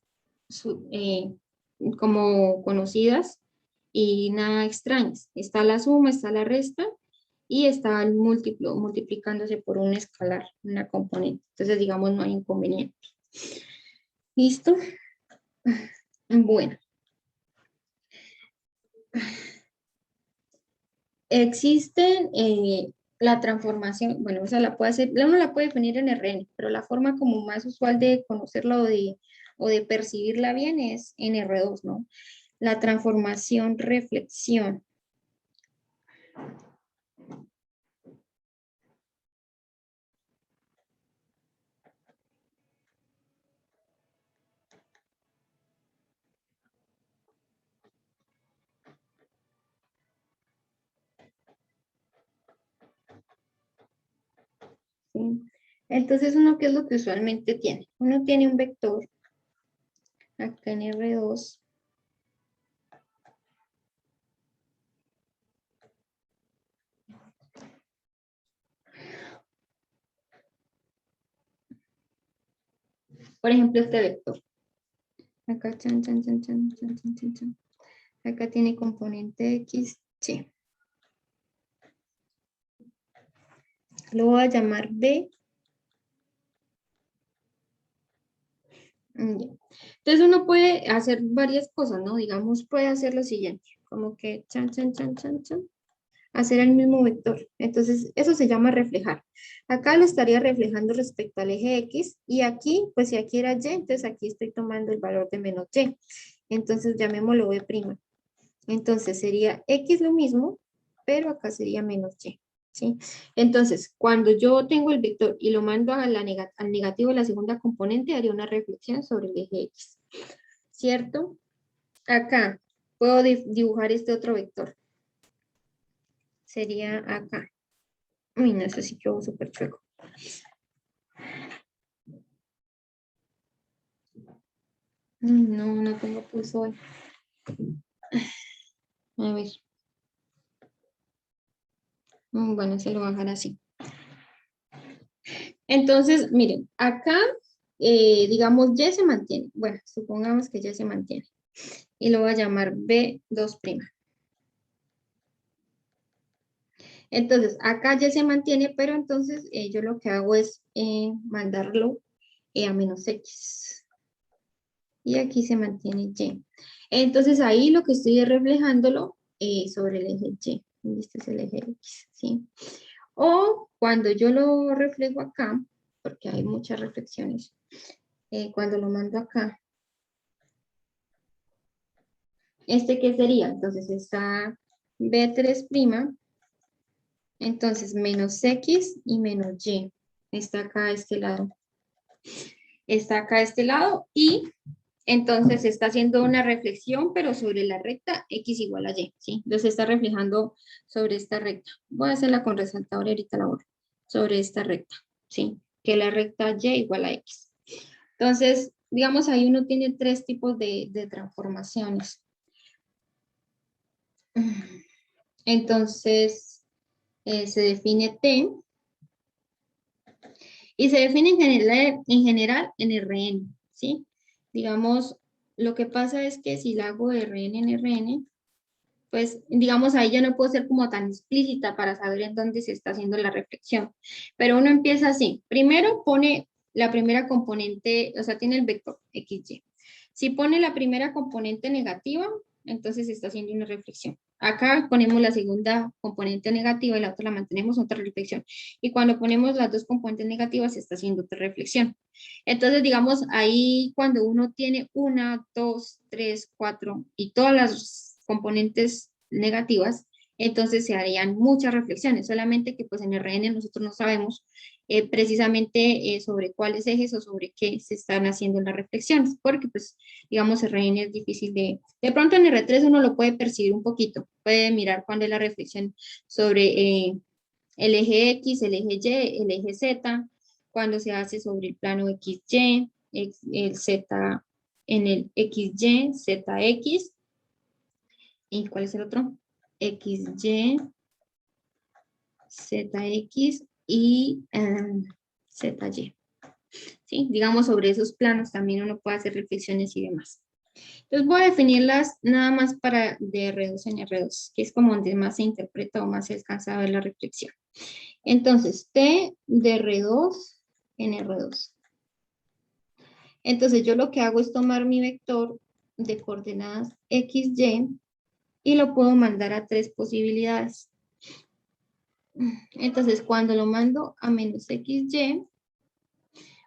como conocidas y nada extrañas. Está la suma, está la resta y está el múltiplo multiplicándose por un escalar, una componente. Entonces, digamos, no hay inconveniente. ¿Listo? Bueno. Existen la transformación, bueno, esa la puede hacer, uno la puede definir en Rn, pero la forma como más usual de conocerla o de percibirla bien es en R2, ¿no? La transformación reflexión. ¿Sí? Entonces, ¿uno qué es lo que usualmente tiene? Uno tiene un vector acá en R2. Por ejemplo, este vector. Acá, chan, chan, chan, chan, chan, chan, chan, chan. Acá tiene componente X, Y. Lo voy a llamar B. Entonces uno puede hacer varias cosas, ¿no? Digamos, puede hacer lo siguiente, como que chan, chan, chan, chan, chan, hacer el mismo vector. Entonces, eso se llama reflejar. Acá lo estaría reflejando respecto al eje X y aquí, pues si aquí era Y, entonces aquí estoy tomando el valor de menos Y. Entonces, llamémoslo B'. Entonces, sería X lo mismo, pero acá sería menos Y. ¿Sí? Entonces, cuando yo tengo el vector y lo mando a al negativo de la segunda componente, haría una reflexión sobre el eje X. ¿Cierto? Acá puedo dibujar este otro vector. Sería acá. Uy, no, eso sí quedó súper chueco. No tengo pulso hoy. A ver. Bueno, se lo voy a dejar así. Entonces, miren, acá, digamos, Y se mantiene. Bueno, supongamos que Y se mantiene. Y lo voy a llamar B2'. Entonces, acá Y se mantiene, pero entonces yo lo que hago es mandarlo a menos X. Y aquí se mantiene Y. Entonces, ahí lo que estoy es reflejándolo sobre el eje Y. Y este es el eje X, ¿sí? O cuando yo lo reflejo acá, porque hay muchas reflexiones, cuando lo mando acá, ¿este qué sería? Entonces está B3', entonces menos X y menos Y. Está acá a este lado. Está acá a este lado y entonces está haciendo una reflexión, pero sobre la recta X igual a Y, ¿sí? Entonces está reflejando sobre esta recta. Voy a hacerla con resaltador y ahorita la borro. Sobre esta recta, ¿sí? Que la recta Y igual a X. Entonces, digamos, ahí uno tiene tres tipos de transformaciones. Entonces, se define T y se define en general en Rn, ¿sí? Digamos, lo que pasa es que si la hago de Rn en Rn, pues digamos ahí ya no puedo ser como tan explícita para saber en dónde se está haciendo la reflexión. Pero uno empieza así. Primero pone la primera componente, o sea, tiene el vector XY. Si pone la primera componente negativa, entonces está haciendo una reflexión. Acá ponemos la segunda componente negativa y la otra la mantenemos, otra reflexión. Y cuando ponemos las dos componentes negativas, se está haciendo otra reflexión. Entonces, digamos, ahí cuando uno tiene 1, 2, 3, 4 y todas las componentes negativas, entonces se harían muchas reflexiones, solamente que pues en RN nosotros no sabemos precisamente sobre cuáles ejes o sobre qué se están haciendo las reflexiones, porque pues digamos RN es difícil de pronto en R3 uno lo puede percibir un poquito, puede mirar cuándo es la reflexión sobre el eje X, el eje Y, el eje Z, cuando se hace sobre el plano XY, el Z en el XY, ZX, ¿y cuál es el otro? XY, ZX y ZY. ¿Sí? Digamos, sobre esos planos también uno puede hacer reflexiones y demás. Entonces voy a definirlas nada más para de R2 en R2, que es como donde más se interpreta o más se alcanza a ver la reflexión. Entonces, T de R2 en R2. Entonces yo lo que hago es tomar mi vector de coordenadas XY y lo puedo mandar a 3 posibilidades. Entonces cuando lo mando a menos XY,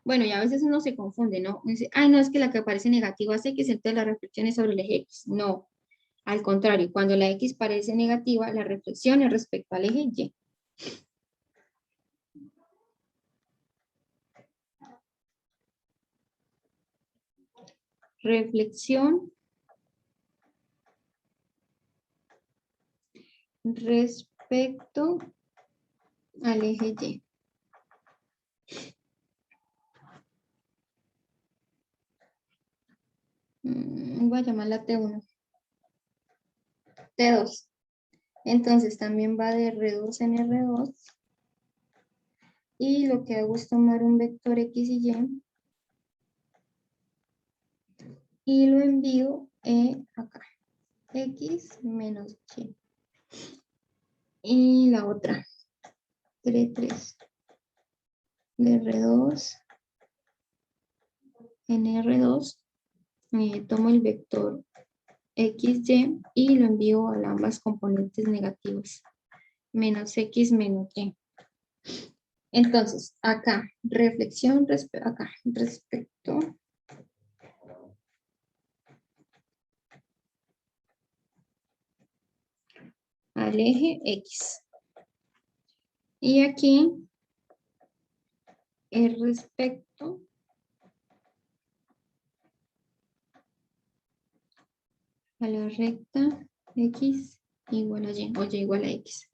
bueno, y a veces uno se confunde, ¿no? Dice, ay, no, es que la que aparece negativa es X, entonces la reflexión es sobre el eje X. No, al contrario, cuando la X parece negativa, la reflexión es respecto al eje Y. Reflexión respecto al eje Y. Voy a llamarla T1. T2. Entonces también va de R2 en R2. Y lo que hago es tomar un vector X y Y. Y lo envío acá. X menos Y. Y la otra. T3. De R2 en R2. Tomo el vector XY y lo envío a ambas componentes negativas. Menos X menos Y. Entonces, acá, reflexión respecto al eje X. Y aquí es respecto a la recta X igual a Y, o Y igual a X.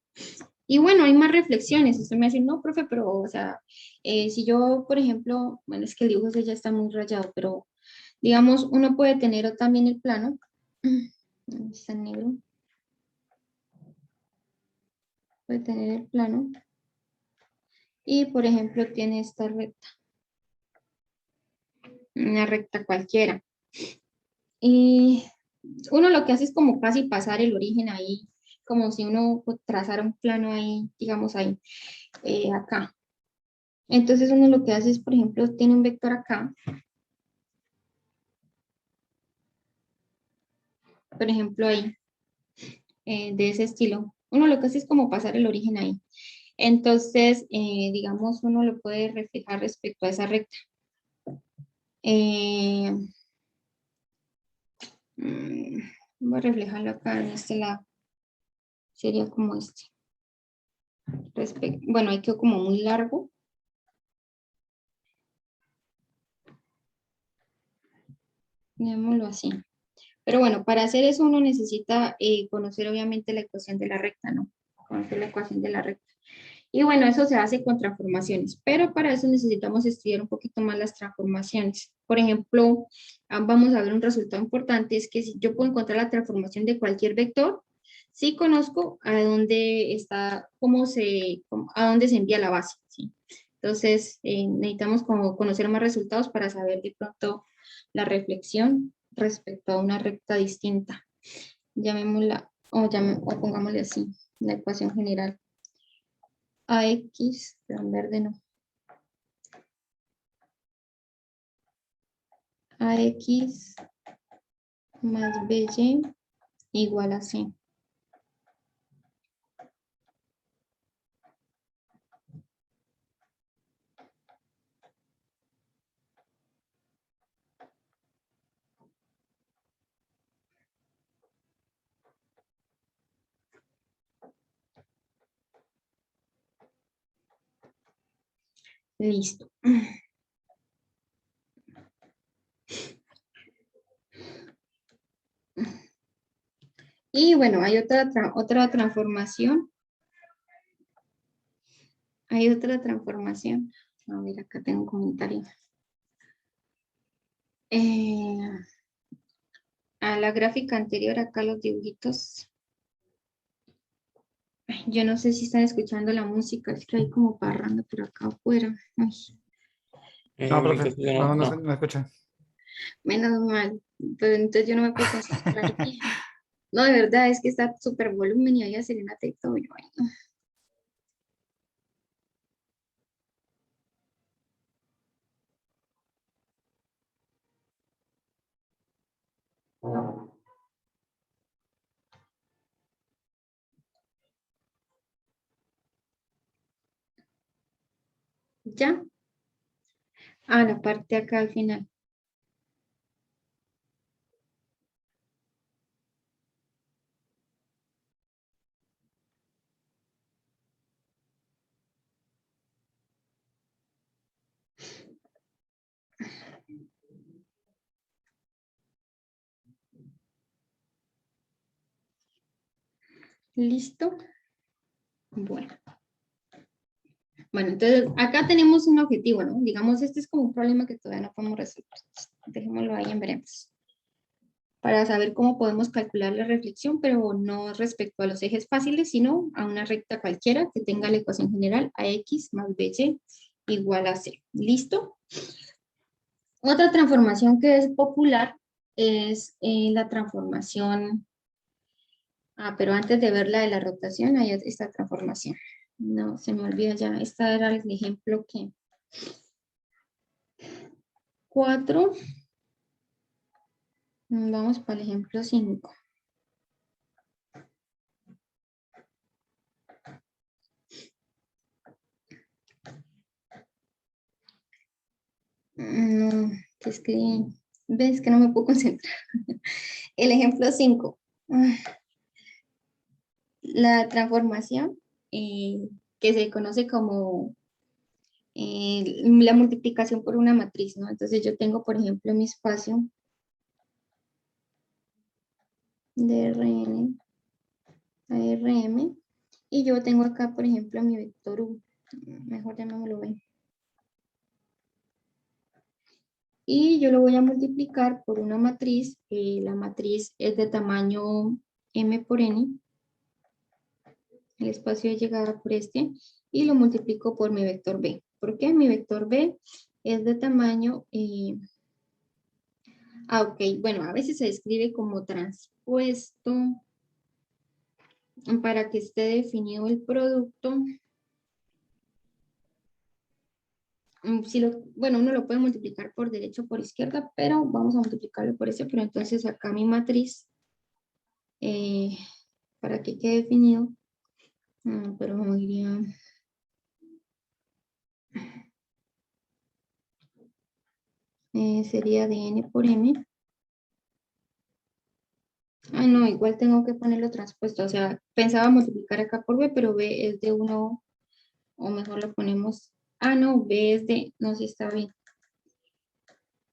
Y bueno, hay más reflexiones. Usted me va a decir, no, profe, pero, o sea, si yo, por ejemplo, bueno, es que el dibujo ese ya está muy rayado, pero, digamos, uno puede tener también el plano. Está en negro. Puede tener el plano. Y, por ejemplo, tiene esta recta. Una recta cualquiera. Y uno lo que hace es como casi pasar el origen ahí, como si uno trazara un plano ahí, digamos ahí, acá. Entonces uno lo que hace es, por ejemplo, tiene un vector acá. Por ejemplo, ahí, de ese estilo. Uno lo que hace es como pasar el origen ahí. Entonces, digamos, uno lo puede reflejar respecto a esa recta. Voy a reflejarlo acá en este lado. Sería como este. Bueno, ahí quedó como muy largo. Digámoslo así. Pero bueno, para hacer eso uno necesita conocer obviamente la ecuación de la recta, ¿no? Conocer la ecuación de la recta. Y bueno, eso se hace con transformaciones, pero para eso necesitamos estudiar un poquito más las transformaciones. Por ejemplo, vamos a ver un resultado importante, es que si yo puedo encontrar la transformación de cualquier vector, sí conozco a dónde está, a dónde se envía la base, ¿sí? Entonces, necesitamos conocer más resultados para saber de pronto la reflexión respecto a una recta distinta. Llamémosla, o pongámosle así, la ecuación general. AX, pero en verde no. AX más BY igual a C. Listo. Y bueno, hay otra transformación. Hay otra transformación. A ver, acá tengo un comentario. A la gráfica anterior, acá los dibujitos. Ay, yo no sé si están escuchando la música, es que hay como parranda por acá afuera. Ay, No, Mi profe, caso yo no, no. no escucha. menos mal, pero entonces yo no me puedo concentrar bien. No, de verdad, es que está súper volumen y hay serenata y todo. Yo, ay, no. ¿Ya? Ah, la parte acá al final. ¿Listo? Bueno. Bueno, entonces acá tenemos un objetivo, ¿no? Digamos, este es como un problema que todavía no podemos resolver. Dejémoslo ahí en veremos. Para saber cómo podemos calcular la reflexión, pero no respecto a los ejes fáciles, sino a una recta cualquiera que tenga la ecuación general AX más BY igual a C. ¿Listo? Otra transformación que es popular es la transformación. Pero antes de ver la de la rotación, hay esta transformación. No, se me olvida ya. Este era el ejemplo que 4. Vamos para el ejemplo 5. No, que escribí. ¿Ves que no me puedo concentrar? El ejemplo 5. La transformación que se conoce como la multiplicación por una matriz, ¿no? Entonces yo tengo, por ejemplo, mi espacio de Rn a Rm y yo tengo acá, por ejemplo, mi vector U. Mejor llamémoslo B. Y yo lo voy a multiplicar por una matriz. La matriz es de tamaño m por n. El espacio de llegada por este. Y lo multiplico por mi vector b. ¿Por qué? Mi vector b es de tamaño... ok. Bueno, a veces se escribe como transpuesto para que esté definido el producto. Bueno, uno lo puede multiplicar por derecha o por izquierda, pero vamos a multiplicarlo por ese. Pero entonces acá mi matriz... para que quede definido, pero como diría, sería de n por m. No, igual tengo que ponerlo transpuesto, o sea, pensaba multiplicar acá por b, pero b es de 1, o mejor lo ponemos, no, b es de, no, si está bien,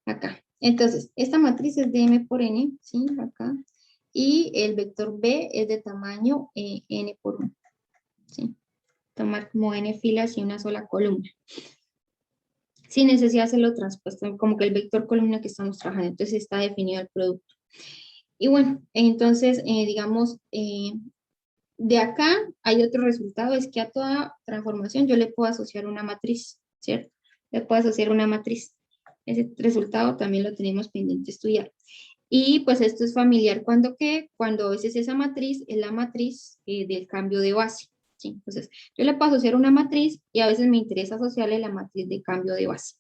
acá. Entonces, esta matriz es de m por n, ¿sí? Acá. Y el vector b es de tamaño n por 1, ¿sí? Tomar como n filas y una sola columna. Sin necesidad de hacerlo transpuesto, como que el vector columna que estamos trabajando, entonces está definido el producto. Y bueno, entonces, digamos, de acá hay otro resultado, es que a toda transformación yo le puedo asociar una matriz, ¿cierto? Le puedo asociar una matriz. Ese resultado también lo tenemos pendiente de estudiar. Y pues esto es familiar cuando a veces esa matriz es la matriz del cambio de base. ¿Sí? Entonces, yo le puedo asociar una matriz y a veces me interesa asociarle la matriz de cambio de base.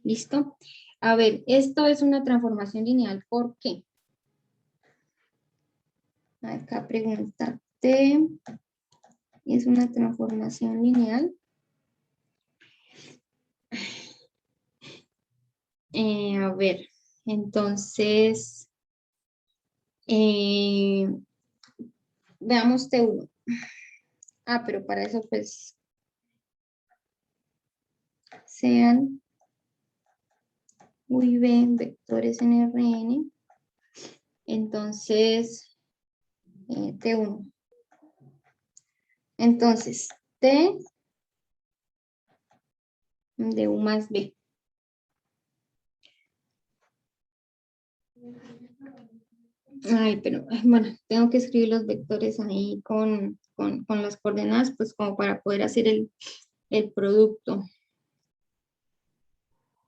¿Listo? A ver, esto es una transformación lineal. ¿Por qué? Acá preguntarte. Es una transformación lineal. A ver, entonces, veamos T1. Pero para eso, pues, sean U y B vectores en Rn, entonces T1. Entonces, T de U más B. Ay, pero bueno, tengo que escribir los vectores ahí con las coordenadas, pues como para poder hacer el producto.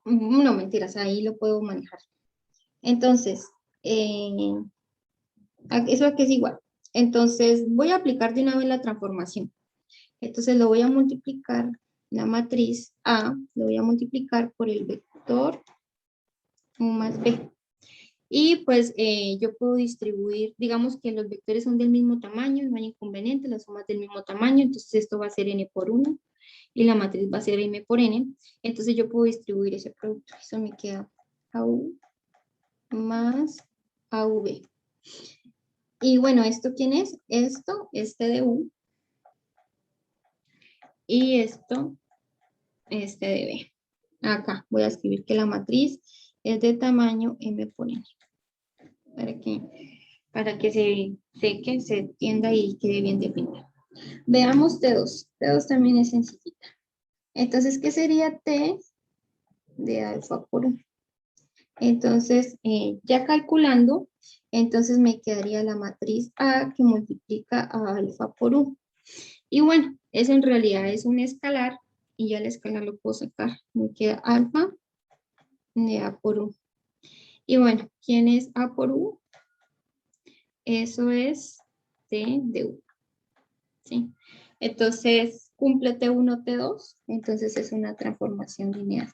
No, mentiras, ahí lo puedo manejar. Entonces, eso aquí es igual. Entonces, voy a aplicar de una vez la transformación. Entonces, lo voy a multiplicar, la matriz A, lo voy a multiplicar por el vector U más B. Y pues yo puedo distribuir, digamos que los vectores son del mismo tamaño, no hay inconveniente, las sumas del mismo tamaño, entonces esto va a ser n por 1 y la matriz va a ser m por n. Entonces yo puedo distribuir ese producto. Eso me queda AU más AV. Y bueno, ¿esto quién es? Esto, este de U. Y esto, este de B. Acá voy a escribir que la matriz es de tamaño m por n. Para que se seque, se entienda y quede bien definido. Veamos T2. T2 también es sencillita. Entonces, ¿qué sería T de alfa por 1? Entonces, ya calculando, entonces me quedaría la matriz A que multiplica a alfa por 1. Y bueno, eso en realidad es un escalar y ya el escalar lo puedo sacar. Me queda alfa de A por 1. Y bueno, ¿quién es A por U? Eso es T de U. ¿Sí? Entonces, cumple T1, T2, entonces es una transformación lineal.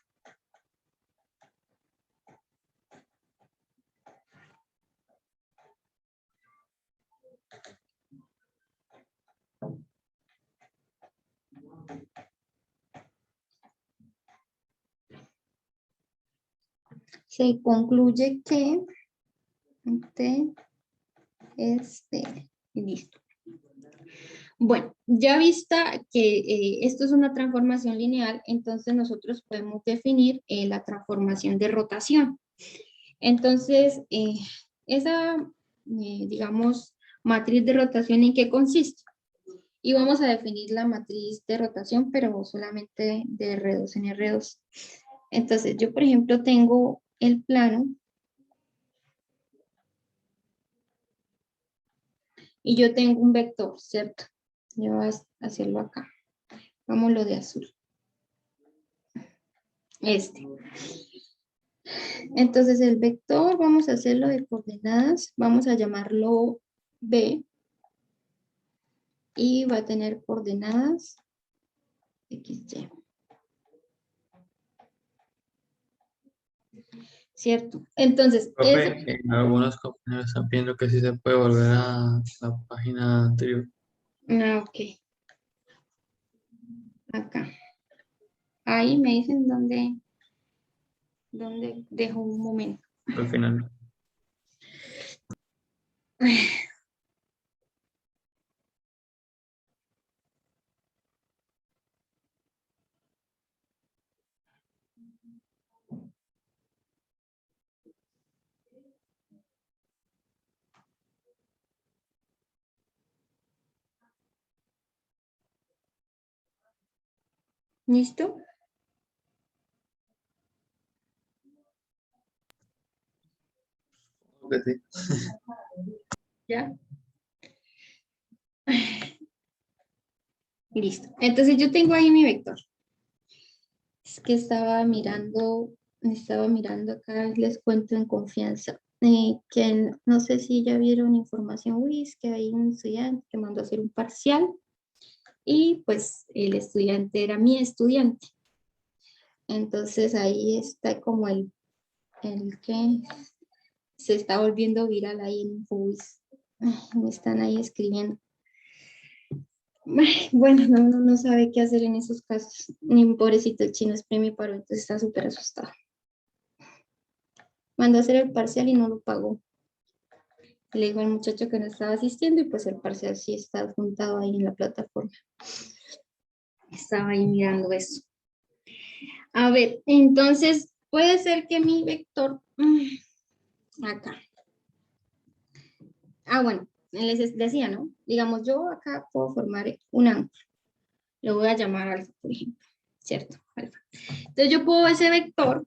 Se concluye que T es T. Listo. Bueno, ya vista que esto es una transformación lineal, entonces nosotros podemos definir la transformación de rotación. Entonces, esa, digamos, matriz de rotación, ¿en qué consiste? Y vamos a definir la matriz de rotación, pero solamente de R2 en R2. Entonces, yo, por ejemplo, tengo el plano y yo tengo un vector, ¿cierto? Yo voy a hacerlo acá. Vamos lo de azul. Este. Entonces, el vector, vamos a hacerlo de coordenadas. Vamos a llamarlo B. Y va a tener coordenadas XY. ¿Cierto? Entonces, Profe, algunos compañeros están pidiendo que sí se puede volver a la página anterior. ok. Acá. Ahí me dicen dónde dejo un momento. Al final. ¿Listo? Que sí. ¿Ya? Listo. Entonces yo tengo ahí mi vector. Es que estaba mirando acá, les cuento en confianza, que no sé si ya vieron información, es que hay un estudiante que mandó a hacer un parcial y pues el estudiante era mi estudiante. Entonces ahí está como el que se está volviendo viral ahí en Infobis. Me están ahí escribiendo. Bueno, no sabe qué hacer en esos casos. Ni un pobrecito el chino es premio paro, entonces está súper asustado. Mandó a hacer el parcial y no lo pagó. Le dijo al muchacho que no estaba asistiendo y pues el parcial sí está adjuntado ahí en la plataforma. Estaba ahí mirando eso. A ver, entonces puede ser que mi vector, acá. Bueno, les decía, ¿no? Digamos, yo acá puedo formar un ángulo. Lo voy a llamar alfa, por ejemplo, ¿cierto? Alfa. Entonces yo puedo ese vector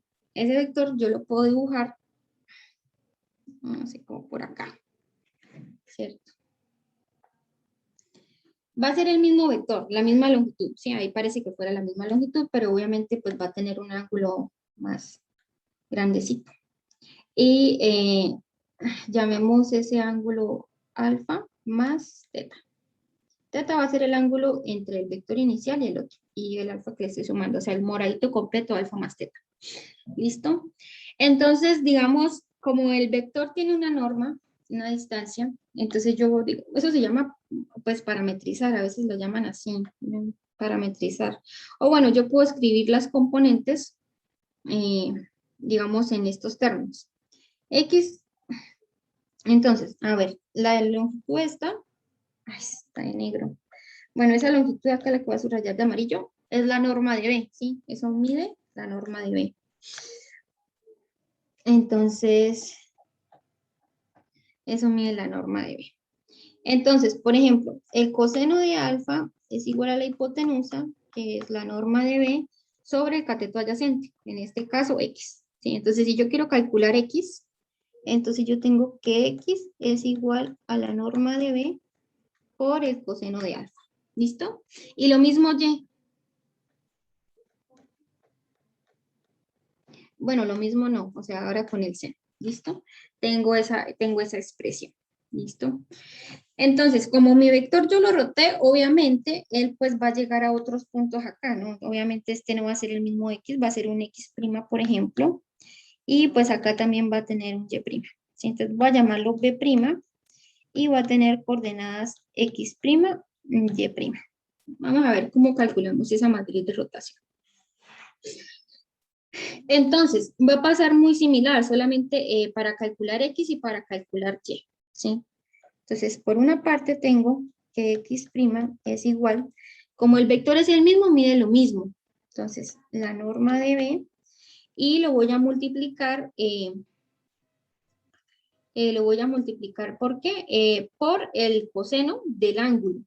yo lo puedo dibujar, no sé, como por acá, ¿cierto? Va a ser el mismo vector, la misma longitud, sí, ahí parece que fuera la misma longitud, pero obviamente pues va a tener un ángulo más grandecito. Y llamemos ese ángulo alfa más teta. Teta va a ser el ángulo entre el vector inicial y el otro, y el alfa que le estoy sumando, o sea, el moradito completo, alfa más teta. ¿Listo? Entonces, digamos, como el vector tiene una norma, una distancia, entonces yo digo, eso se llama, pues, parametrizar, a veces lo llaman así, ¿no? Parametrizar. O bueno, yo puedo escribir las componentes, digamos, en estos términos. X, entonces, a ver, la longitud está en negro. Bueno, esa longitud acá la que voy a subrayar de amarillo es la norma de B, ¿sí? Eso mide la norma de B. Entonces, eso mide la norma de B. Entonces, por ejemplo, el coseno de alfa es igual a la hipotenusa, que es la norma de B, sobre el cateto adyacente, en este caso X. ¿Sí? Entonces, si yo quiero calcular X, entonces yo tengo que X es igual a la norma de B por el coseno de alfa. ¿Listo? Y lo mismo Y. Bueno, lo mismo no, o sea, ahora con el seno. ¿Listo? Tengo esa expresión. ¿Listo? Entonces, como mi vector yo lo roté, obviamente, él pues va a llegar a otros puntos acá, ¿no? Obviamente este no va a ser el mismo X, va a ser un X', por ejemplo, y pues acá también va a tener un Y'. ¿Sí? Entonces voy a llamarlo B' y va a tener coordenadas X', Y'. Vamos a ver cómo calculamos esa matriz de rotación. Entonces, va a pasar muy similar, solamente para calcular X y para calcular Y, ¿sí? Entonces, por una parte tengo que X' es igual, como el vector es el mismo, mide lo mismo. Entonces, la norma de B, y lo voy a multiplicar, ¿por qué? Por el coseno del ángulo.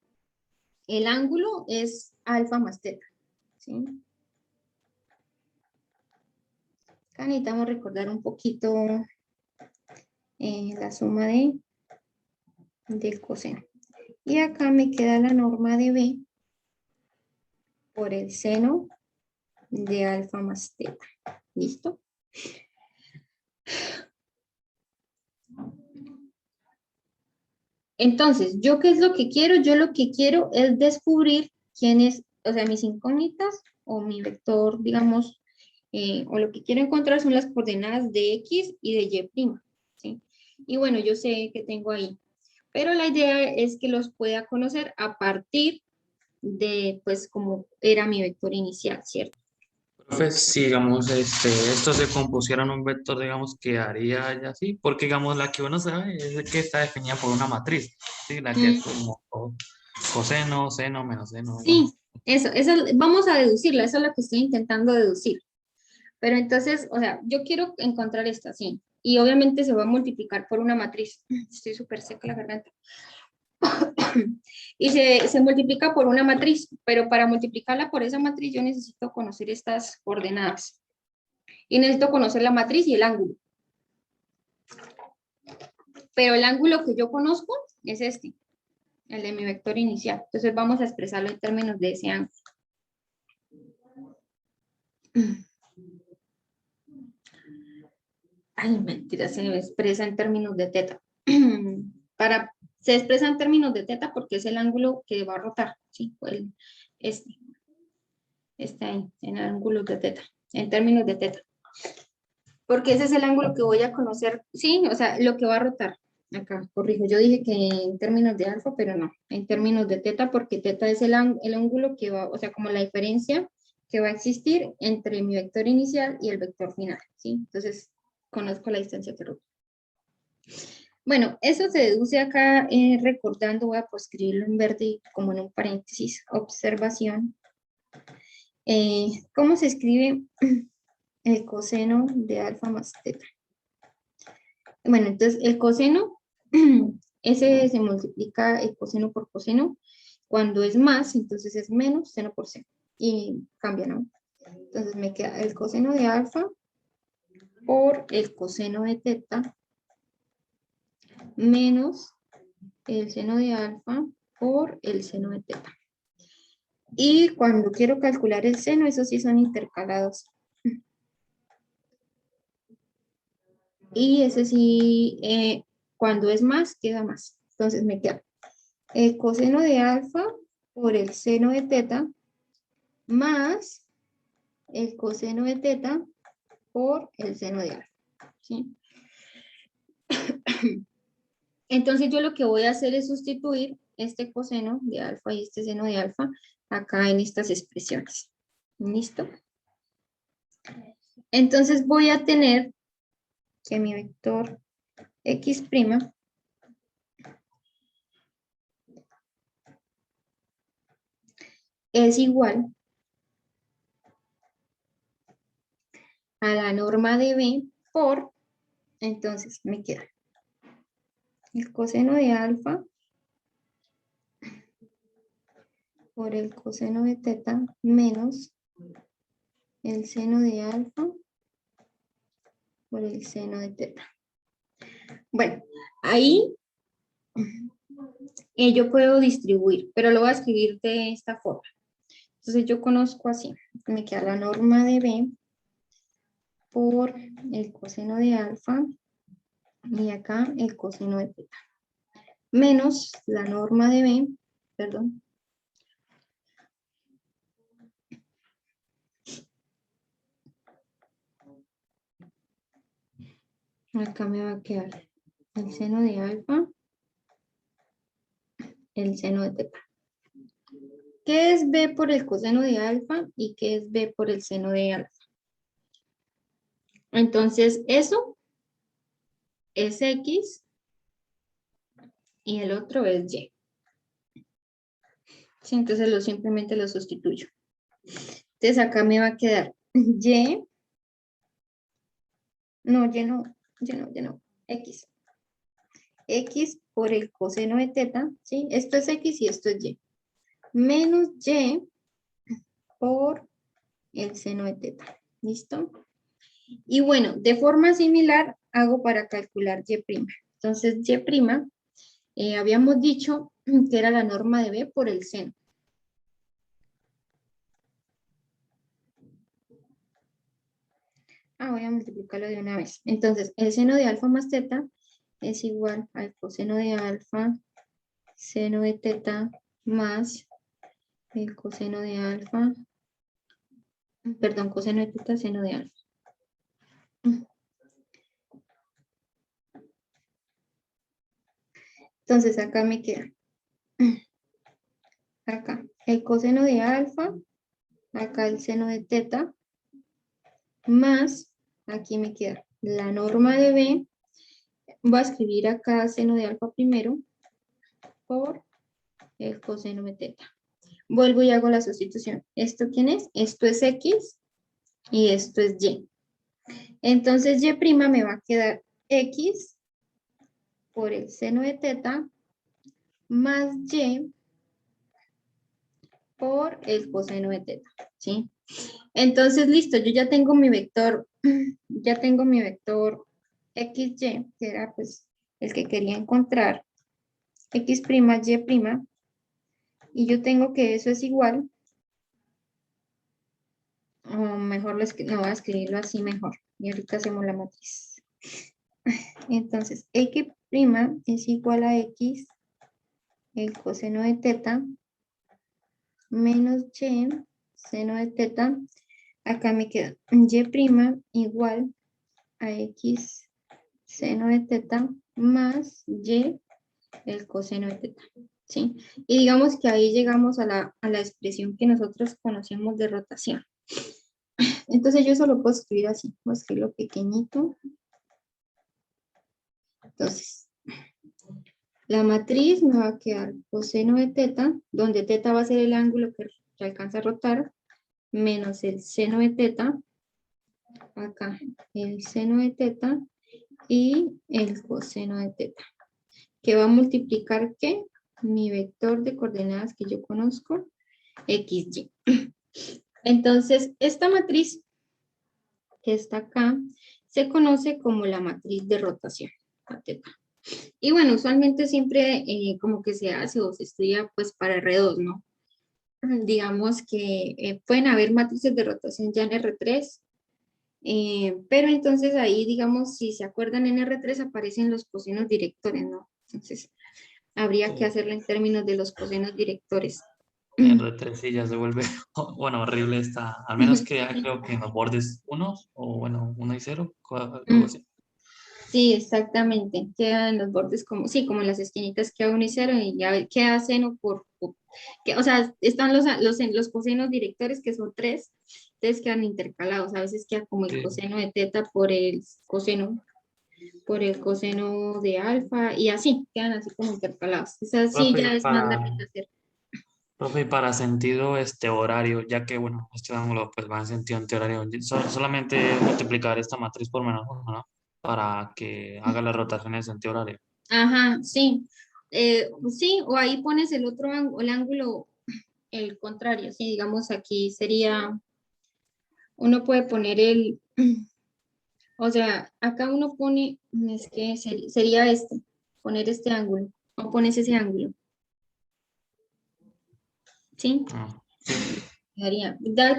El ángulo es alfa más teta, ¿sí? Acá necesitamos recordar un poquito la suma del coseno. Y acá me queda la norma de B por el seno de alfa más teta. ¿Listo? Entonces, ¿yo qué es lo que quiero? Yo lo que quiero es descubrir quién es, o sea, mis incógnitas o mi vector, digamos, o lo que quiero encontrar son las coordenadas de X y de Y', ¿sí? Y bueno, yo sé que tengo ahí, pero la idea es que los pueda conocer a partir de, pues, como era mi vector inicial, ¿cierto? Profe, si digamos esto se compusiera en un vector, digamos, quedaría ya así, porque digamos la que uno sabe es que está definida por una matriz, ¿sí? La que es como coseno, seno, menos seno. Sí, eso, vamos a deducirla, eso es lo que estoy intentando deducir. Pero entonces, o sea, yo quiero encontrar esta, sí. Y obviamente se va a multiplicar por una matriz. Estoy súper seca la garganta. Y se multiplica por una matriz, pero para multiplicarla por esa matriz yo necesito conocer estas coordenadas. Y necesito conocer la matriz y el ángulo. Pero el ángulo que yo conozco es este, el de mi vector inicial. Entonces vamos a expresarlo en términos de ese ángulo. Ay, mentira, se expresa en términos de teta. Se expresa en términos de teta porque es el ángulo que va a rotar, ¿sí? Este ahí, en ángulos de teta, en términos de teta. Porque ese es el ángulo que voy a conocer, sí, o sea, lo que va a rotar. Acá, corrijo, yo dije que en términos de alfa, pero no, en términos de teta, porque teta es el ángulo que va, o sea, como la diferencia que va a existir entre mi vector inicial y el vector final, ¿sí? Entonces, conozco la distancia que rota. Bueno, eso se deduce acá recordando, voy a escribirlo en verde como en un paréntesis, observación, ¿Cómo se escribe el coseno de alfa más teta? Bueno, entonces el coseno, ese se multiplica el coseno por coseno. Cuando es más, entonces es menos seno por seno. Y cambia, ¿no? Entonces me queda el coseno de alfa por el coseno de teta menos el seno de alfa por el seno de teta. Y cuando quiero calcular el seno, esos sí son intercalados. Y ese sí, cuando es más, queda más. Entonces me queda el coseno de alfa por el seno de teta más el coseno de teta por el seno de alfa. ¿Sí? Entonces yo lo que voy a hacer es sustituir este coseno de alfa y este seno de alfa acá en estas expresiones. ¿Listo? Entonces voy a tener que mi vector x' es igual a la norma de b por, entonces me queda el coseno de alfa por el coseno de teta menos el seno de alfa por el seno de teta. Bueno, ahí yo puedo distribuir, pero lo voy a escribir de esta forma. Entonces yo conozco así, me queda la norma de b por el coseno de alfa y acá el coseno de teta menos la norma de b, perdón, acá me va a quedar el seno de alfa, el seno de teta. ¿Qué es b por el coseno de alfa y qué es b por el seno de alfa? Entonces eso es x y el otro es y. Sí, entonces simplemente lo sustituyo. Entonces acá me va a quedar y, no, x. X por el coseno de teta, ¿sí? Esto es x y esto es y. Menos y por el seno de teta, ¿listo? Y bueno, de forma similar hago para calcular y'. Entonces y', habíamos dicho que era la norma de b por el seno. Voy a multiplicarlo de una vez. Entonces, el seno de alfa más teta es igual al coseno de alfa, seno de teta, más el coseno de alfa, perdón, coseno de teta, seno de alfa. Entonces, acá me queda, acá, el coseno de alfa, acá el seno de teta, más, aquí me queda la norma de b, voy a escribir acá seno de alfa primero, por el coseno de teta. Vuelvo y hago la sustitución. ¿Esto quién es? Esto es x y esto es y. Entonces y' me va a quedar x por el seno de teta más y por el coseno de teta, ¿sí? Entonces, listo, yo ya tengo mi vector, xy, que era pues el que quería encontrar, x', y', y yo tengo que eso es igual, o mejor no voy a escribirlo así mejor, y ahorita hacemos la matriz. Entonces, x' es igual a x, el coseno de teta, menos y, seno de teta, acá me queda y' igual a x, seno de teta, más y, el coseno de teta, ¿sí? Y digamos que ahí llegamos a la expresión que nosotros conocemos de rotación. Entonces yo solo puedo escribir así, voy a escribirlo pequeñito. Entonces, la matriz me va a quedar coseno de teta, donde teta va a ser el ángulo que alcanza a rotar, menos el seno de teta, acá el seno de teta y el coseno de teta, que va a multiplicar, ¿qué? Mi vector de coordenadas que yo conozco, XY. Entonces, esta matriz que está acá se conoce como la matriz de rotación, la teta. Y bueno, usualmente siempre como que se hace o se estudia pues para R2, ¿no? Digamos que pueden haber matrices de rotación ya en R3, pero entonces ahí, digamos, si se acuerdan en R3 aparecen los cosenos directores, ¿no? Entonces, habría que hacerlo en términos de los cosenos directores. En R3 sí ya se vuelve, bueno, horrible está, al menos que ya creo que en los bordes 1 o bueno, 1 y 0, algo así. Sí, exactamente. Queda en los bordes como, sí, como en las esquinitas queda 1 y 0 y ya queda seno o sea, están los cosenos directores que son 3, entonces quedan intercalados. A veces queda como el Sí. coseno de teta por el coseno de alfa y así, quedan así como intercalados. Esa sí Profe, ya es más larga de hacer. profe, y para sentido horario, ya que bueno, este ángulo pues va en sentido antihorario, solamente multiplicar esta matriz por menos 1, ¿no? Para que haga la rotación en sentido horario. Ajá, sí. Sí, o ahí pones el otro ángulo, el ángulo, el contrario, sí, digamos aquí sería, uno puede poner o sea, acá uno pone, es que sería este, poner este ángulo, o pones ese ángulo, ¿sí? Ah, sí.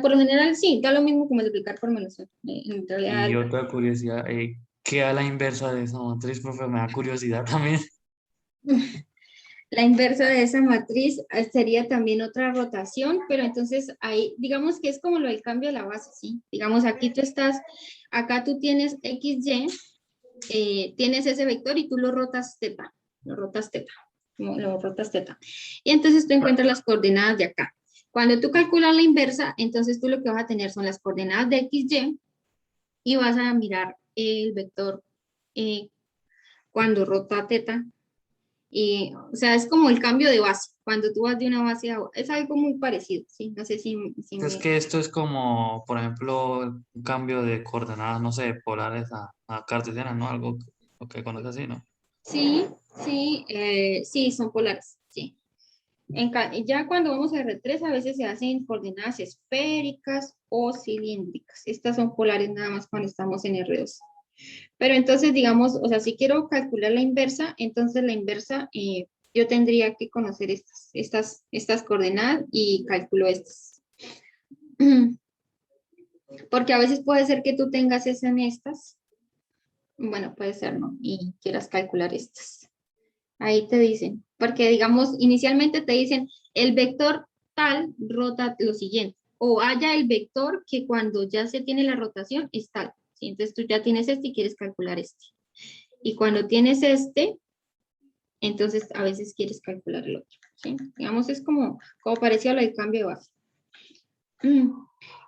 Por lo general sí, da lo mismo que multiplicar por menos uno, en Y realidad. otra curiosidad, ¿qué a la inversa de esa matriz, profe? Me da curiosidad también. La inversa de esa matriz sería también otra rotación, pero entonces ahí, digamos que es como lo del cambio de la base, ¿sí? Digamos, aquí tú estás, acá tú tienes XY, tienes ese vector y tú lo rotas teta, lo rotas teta. Y entonces tú encuentras las coordenadas de acá. Cuando tú calculas la inversa, entonces tú lo que vas a tener son las coordenadas de XY y vas a mirar el vector cuando rota teta. Y, o sea, es como el cambio de base. Cuando tú vas de una base a otra, es algo muy parecido, ¿sí? No sé si Es me... que esto es como, por ejemplo, un cambio de coordenadas, no sé, polares a cartesianas, ¿no? Algo que conoces así, ¿no? Sí, sí, sí, son polares, sí. Ya cuando vamos a R3 a veces se hacen coordenadas esféricas o cilíndricas. Estas son polares nada más cuando estamos en R2. Pero entonces, digamos, o sea, si quiero calcular la inversa, entonces la inversa, yo tendría que conocer estas coordenadas y calculo estas. Porque a veces puede ser que tú tengas esa en estas. Bueno, puede ser, ¿no? Y quieras calcular estas. Ahí te dicen, porque digamos, inicialmente te dicen, el vector tal rota lo siguiente, o haya el vector que cuando ya se tiene la rotación es tal, ¿sí? Entonces tú ya tienes este y quieres calcular este. Y cuando tienes este, entonces a veces quieres calcular el otro, ¿sí? Digamos, es como parecía lo del cambio de base.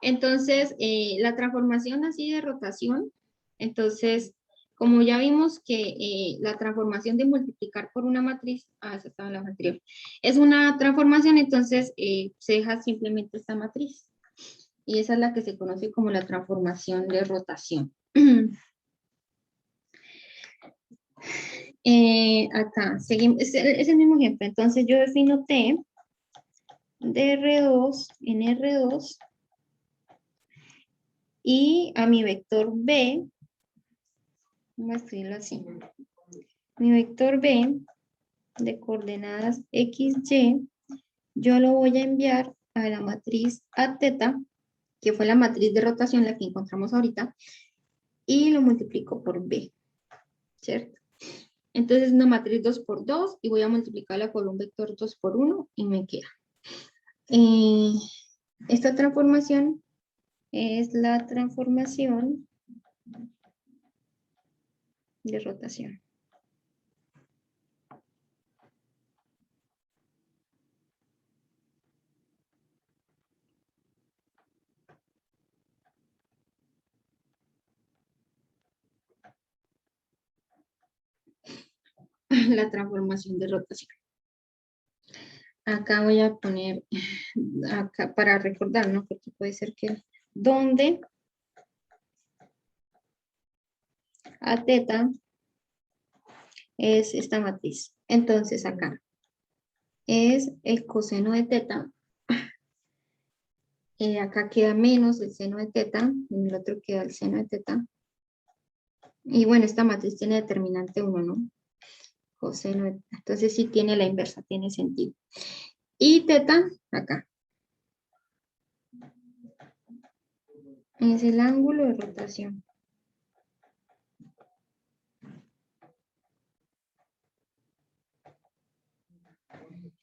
Entonces, la transformación así de rotación, entonces, como ya vimos que la transformación de multiplicar por una matriz, esa estaba en la anterior, es una transformación, entonces se deja simplemente esta matriz. Y esa es la que se conoce como la transformación de rotación. Acá, seguimos, es el mismo ejemplo. Entonces, yo defino T de R2 en R2 y a mi vector B, vamos a escribirlo así. Mi vector B de coordenadas X, Y, yo lo voy a enviar a la matriz A teta, que fue la matriz de rotación, la que encontramos ahorita, y lo multiplico por B, ¿cierto? Entonces una matriz 2 por 2 y voy a multiplicarla por un vector 2 por 1 y me queda. Esta transformación es la transformación de rotación. La transformación de rotación. acá voy a poner, acá para recordar, ¿no? Porque puede ser que, donde a teta es esta matriz. Entonces acá es el coseno de teta. Acá queda menos el seno de teta, en el otro queda el seno de teta. Y bueno, esta matriz tiene determinante 1, ¿no? Coseno de teta. Entonces sí tiene la inversa, tiene sentido. Y teta, acá. Es el ángulo de rotación.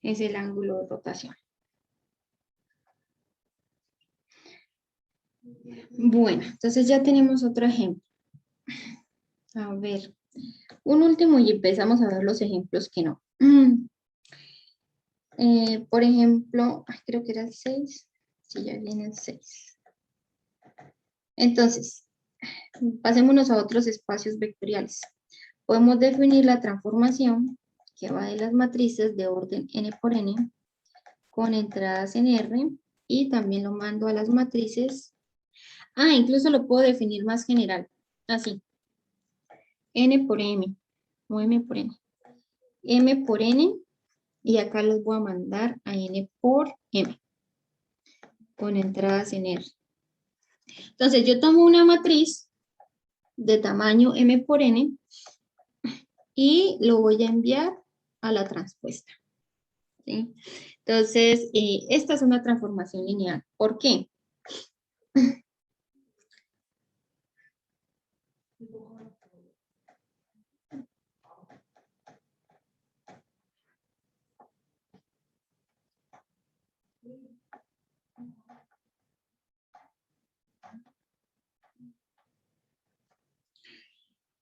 Es el ángulo de rotación. Bueno, entonces ya tenemos otro ejemplo. A ver, un último y empezamos a ver los ejemplos que no. Por ejemplo, creo que era el 6. Sí, ya viene el 6. Entonces, pasémonos a otros espacios vectoriales. Podemos definir la transformación que va de las matrices de orden n por n con entradas en R y también lo mando a las matrices. Incluso lo puedo definir más general, así. N por M o M por N. M por N y acá los voy a mandar a N por M con entradas en R. Entonces yo tomo una matriz de tamaño M por N y lo voy a enviar a la transpuesta. ¿Sí? Entonces, esta es una transformación lineal. ¿Por qué?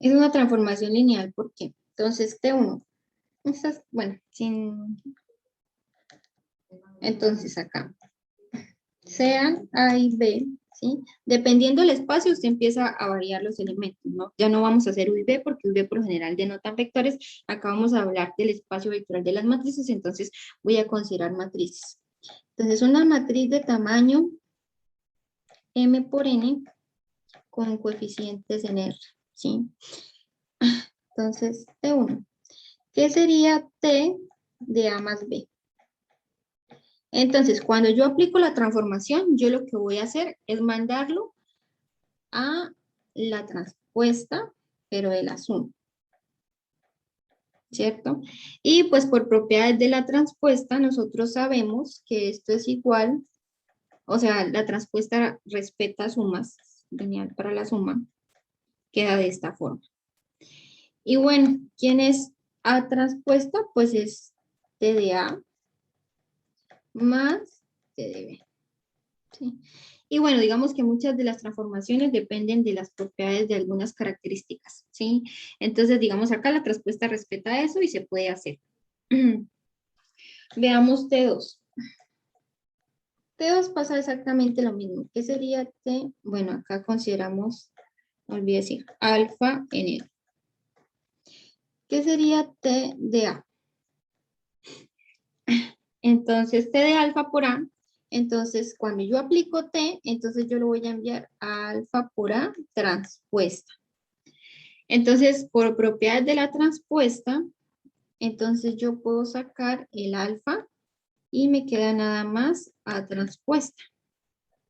Es una transformación lineal, ¿por qué? Entonces, T1. Bueno, entonces acá. Sean A y B, ¿sí? Dependiendo del espacio, usted empieza a variar los elementos, ¿no? Ya no vamos a hacer U y B, porque U y B por lo general denotan vectores. Acá vamos a hablar del espacio vectorial de las matrices, entonces voy a considerar matrices. Entonces, una matriz de tamaño M por N con coeficientes en R, ¿sí? Entonces, T1. ¿Qué sería T de A más B? Entonces, cuando yo aplico la transformación, yo lo que voy a hacer es mandarlo a la transpuesta, pero de la suma, ¿cierto? Y pues por propiedades de la transpuesta, nosotros sabemos que esto es igual, o sea, la transpuesta respeta sumas, lineal para la suma, queda de esta forma. Y bueno, ¿quién es A transpuesta? Pues es T de A más T de B. ¿Sí? Y bueno, digamos que muchas de las transformaciones dependen de las propiedades de algunas características, ¿sí? Entonces, digamos acá la transpuesta respeta eso y se puede hacer. Veamos T2. T2 pasa exactamente lo mismo. ¿Qué sería T? Bueno, acá consideramos, no olvidé decir, alfa en R. ¿Qué sería T de A? Entonces, T de alfa por A. Entonces, cuando yo aplico T, entonces yo lo voy a enviar a alfa por A transpuesta. Entonces, por propiedades de la transpuesta, entonces yo puedo sacar el alfa y me queda nada más A transpuesta.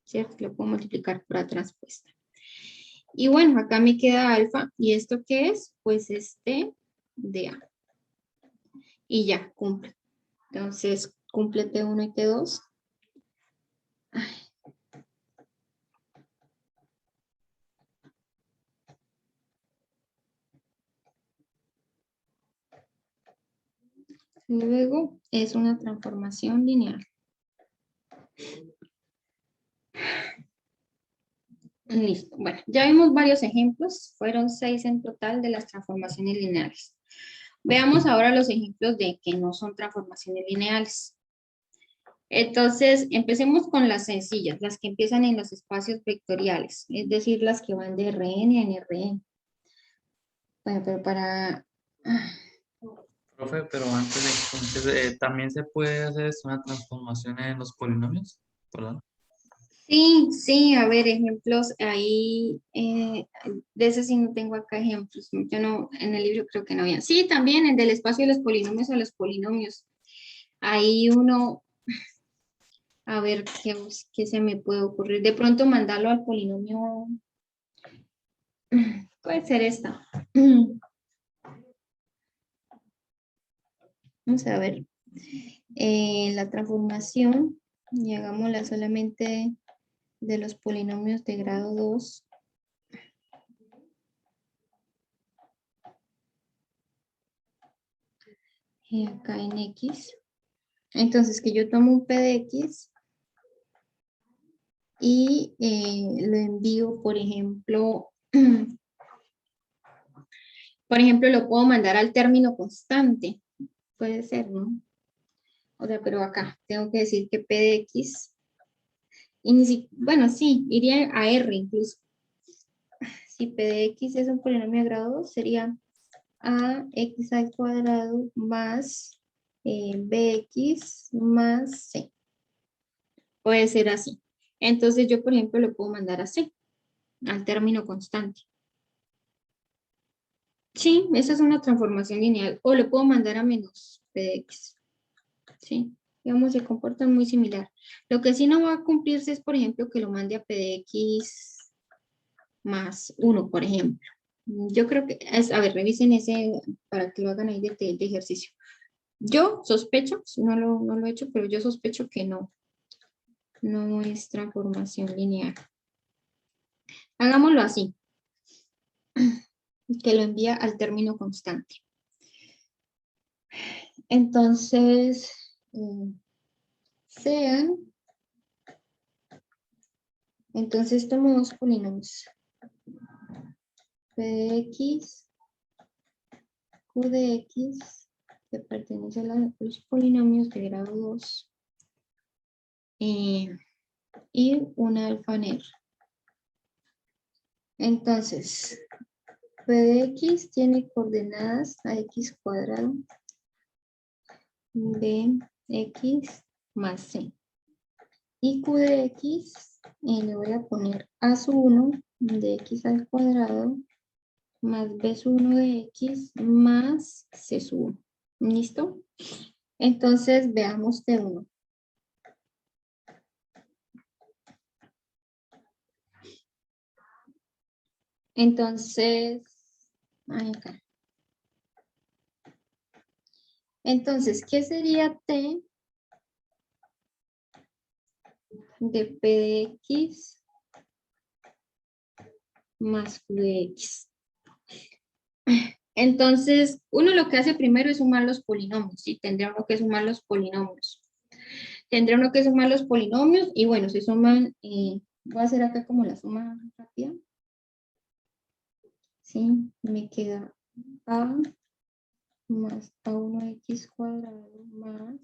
¿Cierto? Lo puedo multiplicar por A transpuesta. Y bueno, acá me queda alfa. ¿Y esto qué es? Pues es T de A. Y ya, cumple. Entonces, cumple T1 y T2. Luego es una transformación lineal. Listo. Bueno, ya vimos varios ejemplos. Fueron 6 en total de las transformaciones lineales. Veamos ahora los ejemplos de que no son transformaciones lineales. Entonces, empecemos con las sencillas, las que empiezan en los espacios vectoriales, es decir, las que van de Rn a NRn. Bueno, pero Profe, pero también se puede hacer una transformación en los polinomios, ¿verdad? Sí, sí, a ver, ejemplos ahí, de ese sí no tengo acá ejemplos, yo no, en el libro creo que no había. Sí, también el del espacio de los polinomios a los polinomios. Ahí uno, a ver, qué se me puede ocurrir. De pronto mandarlo al polinomio, puede ser esta. Vamos a ver, la transformación, y hagámosla solamente de los polinomios de grado 2. Acá en X. Entonces, que yo tomo un P de X y lo envío, por ejemplo, lo puedo mandar al término constante. Puede ser, ¿no? O sea, pero acá tengo que decir que P de X, bueno, sí, iría a R incluso. Si P de X es un polinomio de grado 2, sería AX al cuadrado más BX más C. Puede ser así. Entonces yo, por ejemplo, lo puedo mandar a C, al término constante. Sí, esa es una transformación lineal. O lo puedo mandar a menos P de X. Sí, digamos, se comportan muy similar. Lo que sí no va a cumplirse es, por ejemplo, que lo mande a P de X más 1, por ejemplo. Yo creo que, a ver, revisen ese para que lo hagan ahí de ejercicio. Yo sospecho, no lo he hecho, pero yo sospecho que no es transformación lineal. Hagámoslo así, que lo envía al término constante. Entonces, entonces tomo dos polinomios. P de X, Q de X, que pertenece a los polinomios de grado 2. Y una alfa en R. Entonces, P de X tiene coordenadas a X cuadrado, B, X más C. Y Q de X, le voy a poner A sub 1 de X al cuadrado más B sub 1 de X más C sub 1. ¿Listo? Entonces, veamos T1. Entonces, acá. Entonces, ¿qué sería T de P de X más Q de X? Entonces, uno lo que hace primero es sumar los polinomios, ¿sí? Tendría uno que sumar los polinomios. Tendría uno que sumar los polinomios y bueno, se suman, voy a hacer acá como la suma rápida. Sí, me queda A más A1X cuadrado más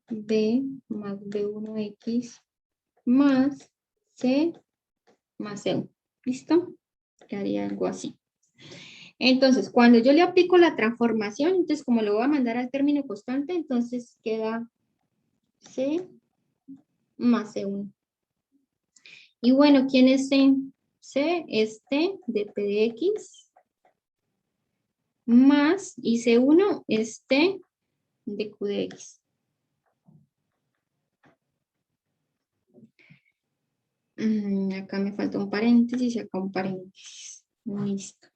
B más B1X más C más C1. ¿Listo? Quedaría algo así. Entonces, cuando yo le aplico la transformación, entonces como lo voy a mandar al término constante, entonces queda C más C1. Y bueno, ¿quién es C? C es T de P de X más, y C1 es T de Q de X. Acá me falta un paréntesis y acá un paréntesis. Listo.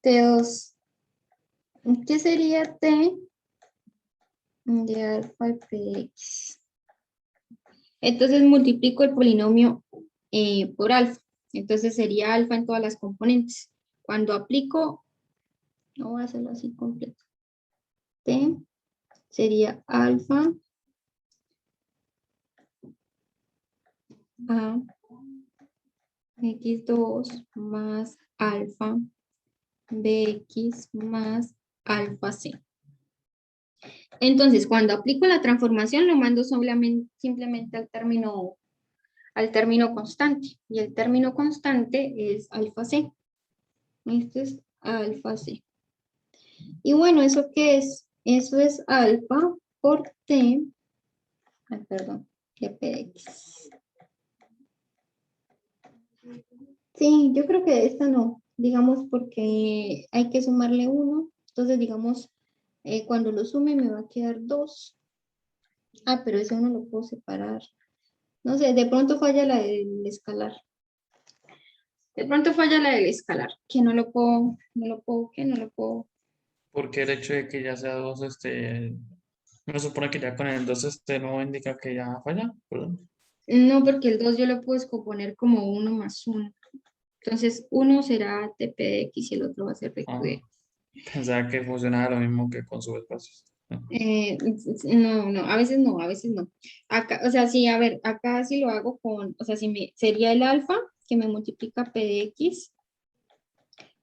T2. ¿Qué sería T de alfa y P de X? Entonces multiplico el polinomio por alfa. Entonces sería alfa en todas las componentes. Cuando aplico, no voy a hacerlo así completo. T sería alfa a x2 más alfa bx más alfa c. Entonces, cuando aplico la transformación, lo mando simplemente al término constante. Y el término constante es alfa c. Este es alfa c. Y bueno, ¿eso qué es? Eso es alfa por t, perdón, de p de x. Sí, yo creo que esta no, digamos porque hay que sumarle 1. Entonces, digamos, cuando lo sume me va a quedar 2. Ah, pero eso no lo puedo separar. No sé, de pronto falla la del escalar. De pronto falla la del escalar, que no lo puedo, que no lo puedo. Porque el hecho de que ya sea 2, no supone que ya con el 2 no indica que ya falla, perdón. No, porque el 2 yo lo puedo descomponer como 1 más 1. Entonces, uno será TP de X y el otro va a ser Ah, RQ de X. pensaba que funcionaba lo mismo que con subespacios. No, no, a veces no, a veces no. Acá, o sea, sí, a ver, acá sí lo hago con, o sea, si me, sería el alfa que me multiplica P de X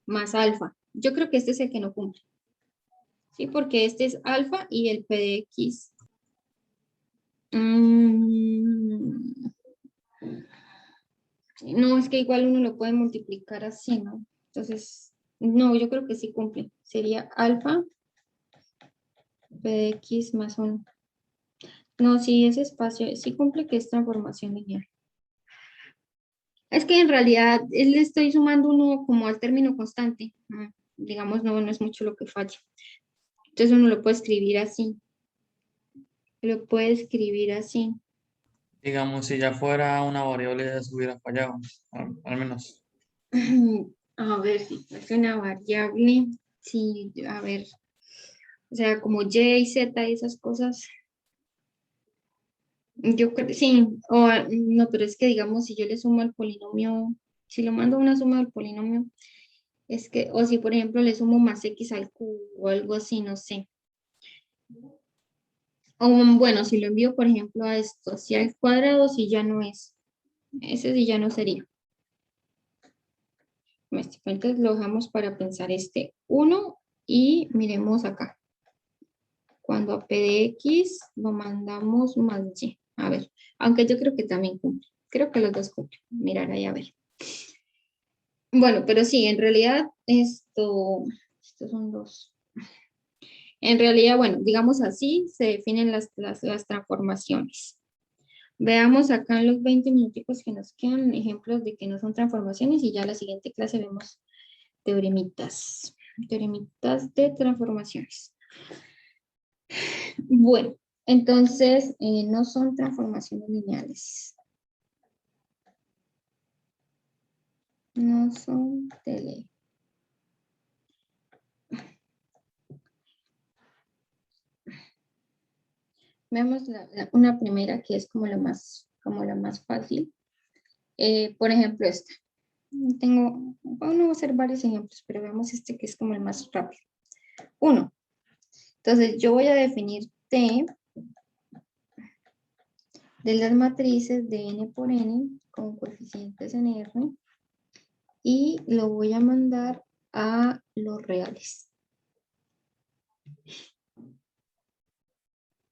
más alfa. Yo creo que este es el que no cumple. Sí, porque este es alfa y el P de X. No, es que igual uno lo puede multiplicar así, ¿no? Entonces, no, yo creo que sí cumple. Sería alfa P de X más 1. No, sí, ese espacio sí cumple que es transformación lineal. Es que en realidad le estoy sumando uno como al término constante. Digamos, no, no es mucho lo que falla. Entonces uno lo puede escribir así. Lo puede escribir así. Digamos, si ya fuera una variable, ya se hubiera fallado, al menos. A ver, si es una variable. Sí, a ver. O sea, como Y y Z y esas cosas. Yo creo, sí, no, pero es que digamos, si yo le sumo al polinomio, si lo mando a una suma del polinomio, es que, o si por ejemplo le sumo más X al cubo o algo así, no sé. O bueno, si lo envío, por ejemplo, a esto, si al cuadrado, si ya no es. Ese sí ya no sería. Entonces lo dejamos para pensar este 1 y miremos acá. Cuando a P de X lo mandamos más Y. A ver, aunque yo creo que también cumple. Creo que los dos cumplen. Mirar ahí a ver. Bueno, pero sí, en realidad estos son dos. En realidad, bueno, digamos así se definen las transformaciones. Veamos acá en los 20 minuticos que nos quedan ejemplos de que no son transformaciones y ya en la siguiente clase vemos teoremitas. Teoremitas de transformaciones. Bueno, entonces no son transformaciones lineales. No son tele. Veamos una primera que es como la más fácil. Por ejemplo, esta. Bueno, voy a hacer varios ejemplos, pero veamos este que es como el más rápido. 1. Entonces, yo voy a definir T de las matrices de n por n con coeficientes en R y lo voy a mandar a los reales.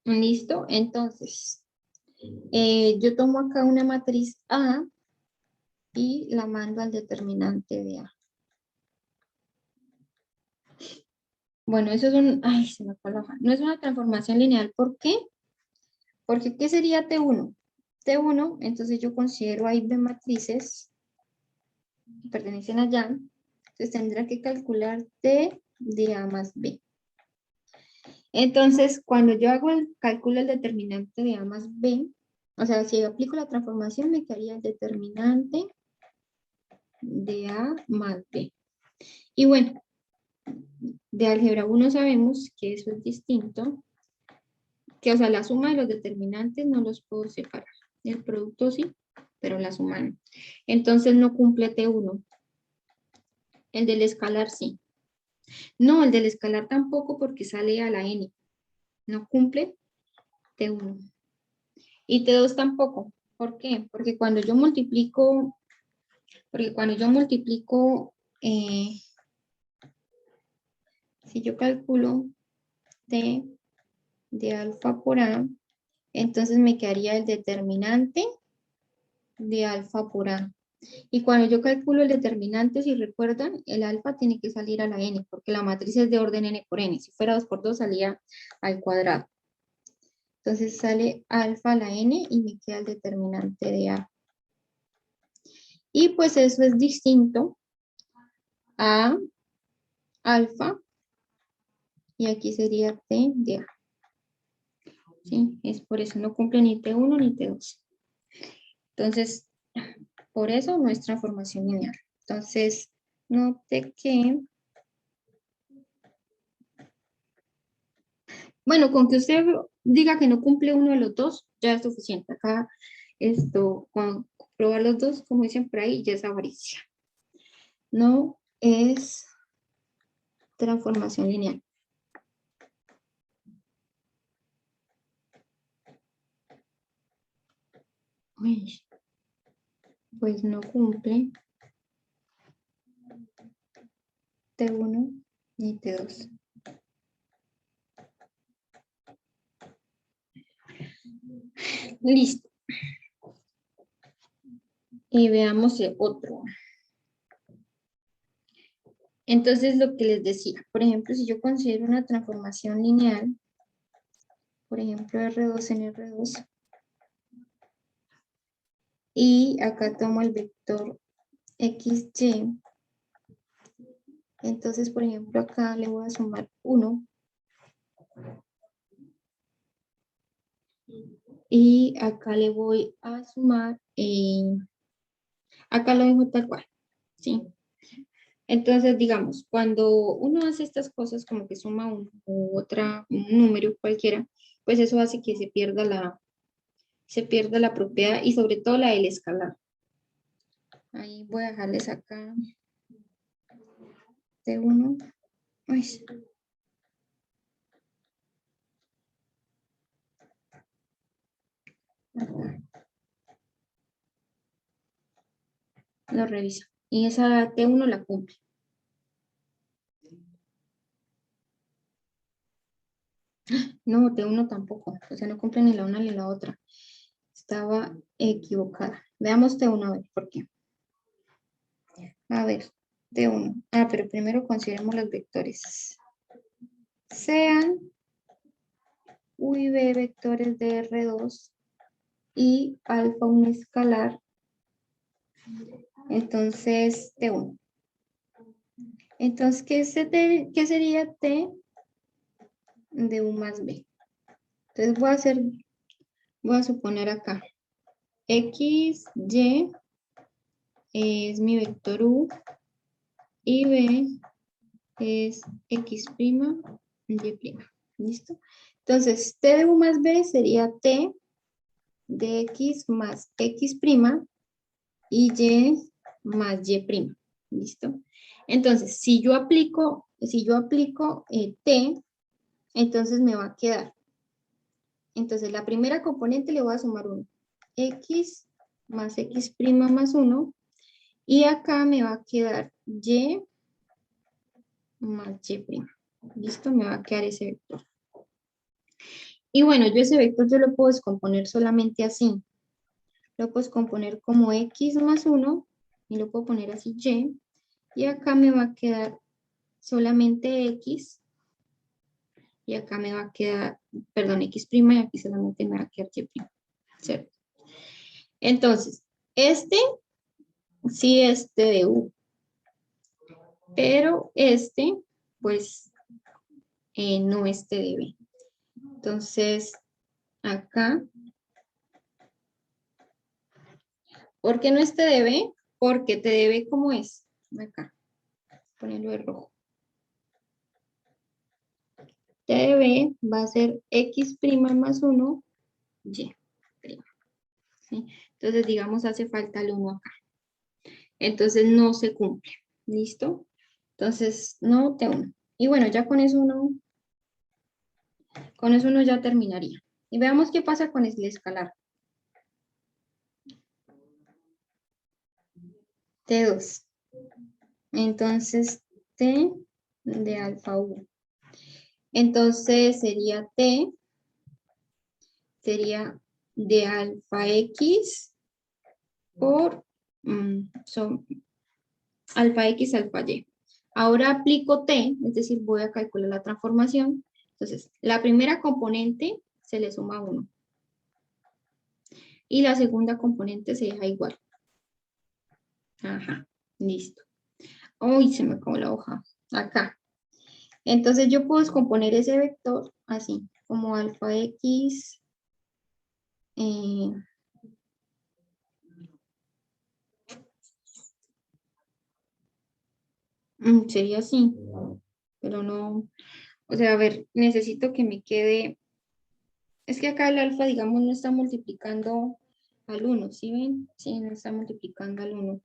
¿Listo? Entonces, yo tomo acá una matriz A y la mando al determinante de A. Bueno, eso es ay, se me fue la hoja. No es una transformación lineal. ¿Por qué? Porque ¿qué sería T1? T1, entonces yo considero ahí B matrices que pertenecen allá. Entonces tendrá que calcular T de A más B. Entonces, cuando yo hago el cálculo del determinante de A más B, o sea, si yo aplico la transformación, me quedaría el determinante de A más B. Y bueno, de álgebra 1 sabemos que eso es distinto, que o sea, la suma de los determinantes no los puedo separar. El producto sí, pero la suma no. Entonces no cumple T1. El del escalar sí. No, el del escalar tampoco porque sale a la N. No cumple T1. Y T2 tampoco. ¿Por qué? Porque cuando yo multiplico, si yo calculo T de alfa por A, entonces me quedaría el determinante de alfa por A. Y cuando yo calculo el determinante, si recuerdan, el alfa tiene que salir a la n, porque la matriz es de orden n por n. Si fuera 2 por 2, salía al cuadrado. Entonces sale alfa a la n y me queda el determinante de A. Y pues eso es distinto a alfa. Y aquí sería T de A. ¿Sí? Es por eso no cumple ni T1 ni T2. Entonces, por eso no es transformación lineal. Entonces, note que... Bueno, con que usted diga que no cumple uno de los dos, ya es suficiente. Acá, con probar los dos, como dicen por ahí, ya es avaricia. No es transformación lineal. Uy, pues no cumple T1 ni T2. Listo. Y veamos el otro. Entonces, lo que les decía, por ejemplo, si yo considero una transformación lineal, por ejemplo, R2 en R2, y acá tomo el vector XY, entonces, por ejemplo, acá le voy a sumar 1, y acá le voy a sumar, acá lo dejo tal cual, ¿sí? Entonces, digamos, cuando uno hace estas cosas como que suma un número cualquiera, pues eso hace que se pierda la propiedad y sobre todo la del escalar. Ahí voy a dejarles acá T1. Uy. Acá. Lo reviso. Y esa T1 la cumple. No, T1 tampoco. O sea, no cumple ni la una ni la otra. Estaba equivocada. Veamos T1 a ver por qué. A ver, T1. Ah, pero primero consideremos los vectores. Sean U y B vectores de R2 y alfa un escalar. Entonces, T1. Entonces, ¿qué sería T de U más B? Entonces voy a suponer acá. X, Y es mi vector U y B es X', Y'. ¿Listo? Entonces, T de U más B sería T de X más X' y Y más Y'. ¿Listo? Entonces, si yo aplico T, entonces me va a quedar. Entonces, la primera componente le voy a sumar 1. X más X' más 1. Y acá me va a quedar Y más Y'. ¿Listo? Me va a quedar ese vector. Y bueno, yo ese vector yo lo puedo descomponer solamente así. Lo puedo descomponer como X más 1. Y lo puedo poner así Y. Y acá me va a quedar solamente X. Y acá me va a quedar, perdón, X' y aquí solamente me va a quedar Y'. ¿Cierto? Entonces, este sí es T de U. Pero este, pues, no es T de B. Entonces, acá, ¿por qué no es T de B? Porque T de B, ¿cómo es? Acá, ponerlo de rojo. T de B va a ser X' más 1, Y'. ¿Sí? Entonces, digamos, hace falta el 1 acá. Entonces, no se cumple. ¿Listo? Entonces, no T1. Y bueno, ya con eso uno ya terminaría. Y veamos qué pasa con el escalar. T2. Entonces, T de alfa U. Entonces, sería T, sería de alfa X por son alfa X, alfa Y. Ahora aplico T, es decir, voy a calcular la transformación. Entonces, la primera componente se le suma 1. Y la segunda componente se deja igual. Ajá, listo. Uy, se me acabó la hoja. Acá. Entonces yo puedo descomponer ese vector así, como alfa X. Sería así, pero no. O sea, a ver, necesito que me quede. Es que acá el alfa, digamos, no está multiplicando al 1, ¿sí ven? Sí, no está multiplicando al 1.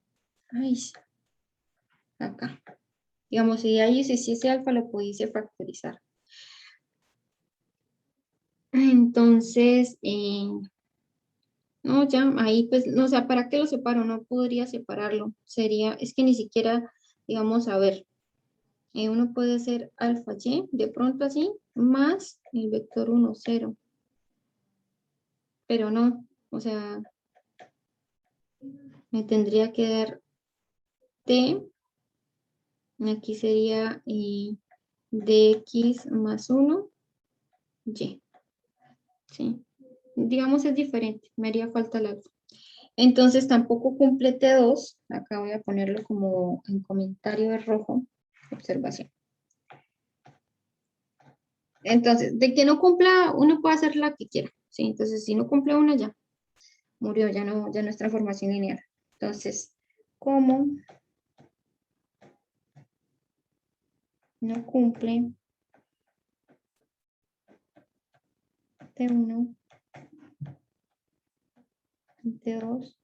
Ay, sí. Acá. Digamos, si ahí si ese alfa lo pudiese factorizar. Entonces, no, ya, ahí pues, no, o sea, ¿para qué lo separo? No podría separarlo. Sería, es que ni siquiera, digamos, a ver, uno puede hacer alfa y, de pronto así, más el vector 1, 0. Pero no, o sea, me tendría que dar t, aquí sería dx más 1, y, ¿sí? Digamos es diferente, me haría falta el alfa. Entonces tampoco cumple T2, acá voy a ponerlo como en comentario de rojo, observación. Entonces, de que no cumpla, uno puede hacer la que quiera, ¿sí? Entonces, si no cumple una, ya murió, ya no es transformación lineal. Entonces, ¿cómo no cumple T1, T2?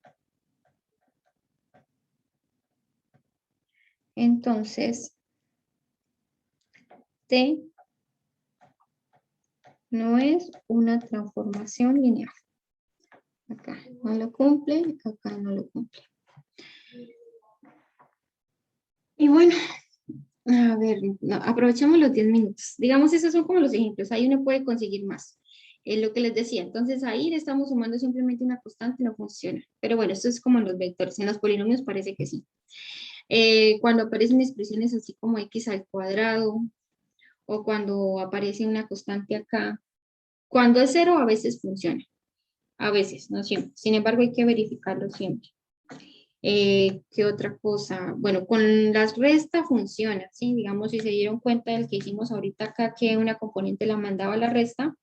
Entonces, T no es una transformación lineal. Acá no lo cumple, acá no lo cumple. Y bueno, a ver, no, aprovechemos los 10 minutos. Digamos, esos son como los ejemplos. Ahí uno puede conseguir más. Lo que les decía. Entonces, ahí le estamos sumando simplemente una constante, no funciona. Pero bueno, esto es como en los vectores. En los polinomios parece que sí. Cuando aparecen expresiones así como x al cuadrado, o cuando aparece una constante acá, cuando es 0 a veces funciona. A veces, no siempre. Sin embargo, hay que verificarlo siempre. ¿Qué otra cosa? Bueno, con las restas funciona, ¿sí? Digamos, si se dieron cuenta del que hicimos ahorita acá, que una componente la mandaba a la resta.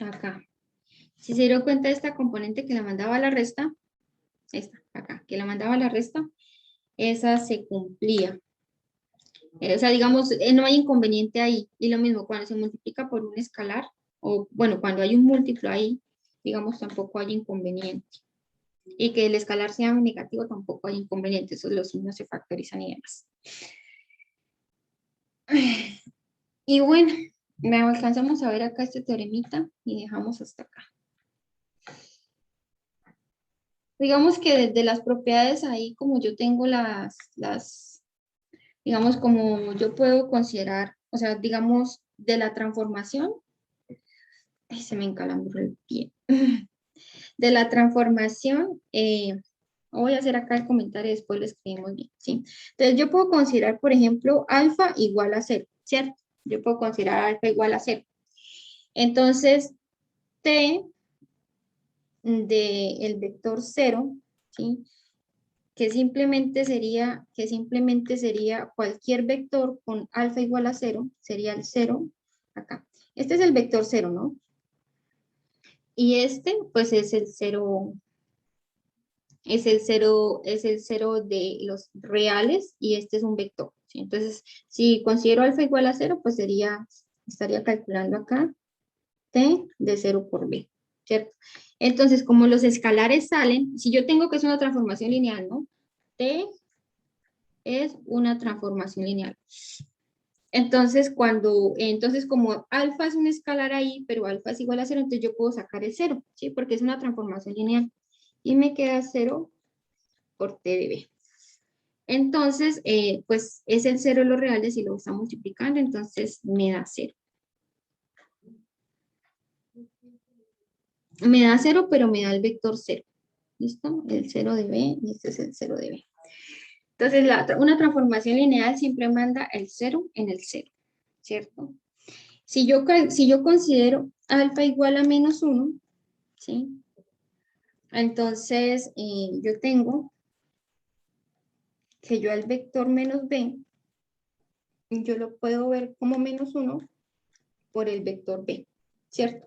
Acá. Si se dieron cuenta de esta componente que la mandaba a la resta, esta, acá, que la mandaba a la resta, esa se cumplía. O sea, digamos, no hay inconveniente ahí. Y lo mismo, cuando se multiplica por un escalar, o bueno, cuando hay un múltiplo ahí, digamos, tampoco hay inconveniente. Y que el escalar sea negativo tampoco hay inconveniente, esos los signos se factorizan y demás. Y bueno, me alcanzamos a ver acá este teoremita y dejamos hasta acá. Digamos que desde las propiedades ahí, como yo tengo digamos, como yo puedo considerar, o sea, digamos, de la transformación, ay, se me encalambró el pie. De la transformación, voy a hacer acá el comentario y después lo escribimos bien, ¿sí? Entonces yo puedo considerar, por ejemplo, alfa igual a 0, ¿cierto? Yo puedo considerar alfa igual a 0. Entonces, T del vector 0, ¿sí? Que simplemente sería cualquier vector con alfa igual a 0, sería el 0 acá. Este es el vector 0, ¿no? Y este, pues es el 0, es el 0 de los reales y este es un vector, ¿sí? Entonces, si considero alfa igual a 0, pues estaría calculando acá t de 0 por b, ¿cierto? Entonces, como los escalares salen, si yo tengo que es una transformación lineal, ¿no? T es una transformación lineal. Entonces, como alfa es un escalar ahí, pero alfa es igual a 0, entonces yo puedo sacar el 0, ¿sí? Porque es una transformación lineal. Y me queda 0 por t de b. Entonces, pues es el 0 de los reales y lo está multiplicando, entonces me da 0. Me da 0, pero me da el vector 0. ¿Listo? El 0 de B y este es el 0 de B. Entonces, una transformación lineal siempre manda el 0 en el 0, ¿cierto? Si yo considero alfa igual a menos 1, ¿sí? Entonces, yo tengo que yo al vector menos B, yo lo puedo ver como menos 1 por el vector B, ¿cierto?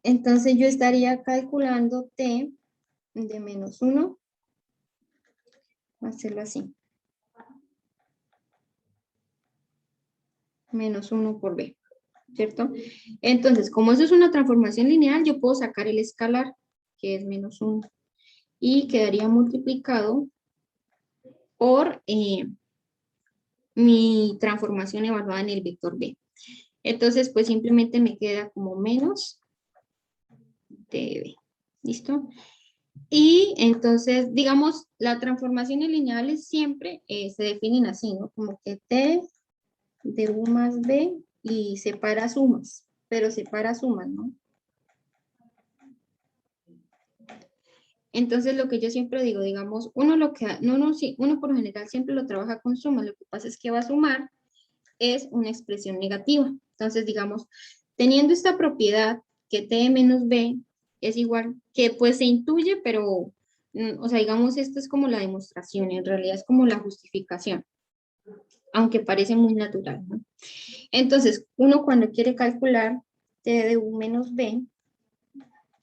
Entonces, yo estaría calculando T de menos 1, voy a hacerlo así, menos 1 por B, ¿cierto? Entonces, como eso es una transformación lineal, yo puedo sacar el escalar, que es menos 1, y quedaría multiplicado por mi transformación evaluada en el vector B. Entonces, pues simplemente me queda como menos TB. ¿Listo? Y entonces, digamos, las transformaciones lineales siempre se definen así, ¿no? Como que T de U más B y separa sumas, pero separa sumas, ¿no? Entonces, lo que yo siempre digo, digamos, uno por lo general siempre lo trabaja con sumas, lo que pasa es que va a sumar es una expresión negativa. Entonces, digamos, teniendo esta propiedad que T menos B es igual, que pues se intuye, pero, o sea, digamos, esto es como la demostración, en realidad es como la justificación, aunque parece muy natural, ¿no? Entonces, uno cuando quiere calcular T de U menos B,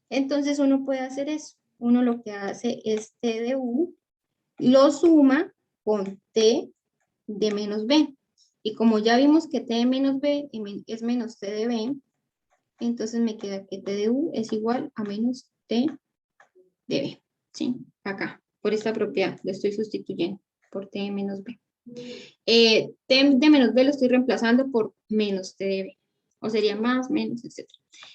entonces uno puede hacer eso. Uno lo que hace es T de U, lo suma con T de menos B. Y como ya vimos que T de menos B es menos T de B, entonces me queda que T de U es igual a menos T de B. ¿Sí? Acá, por esta propiedad, lo estoy sustituyendo por T de menos B. T de menos B lo estoy reemplazando por menos T de B. O sería más, menos, etc.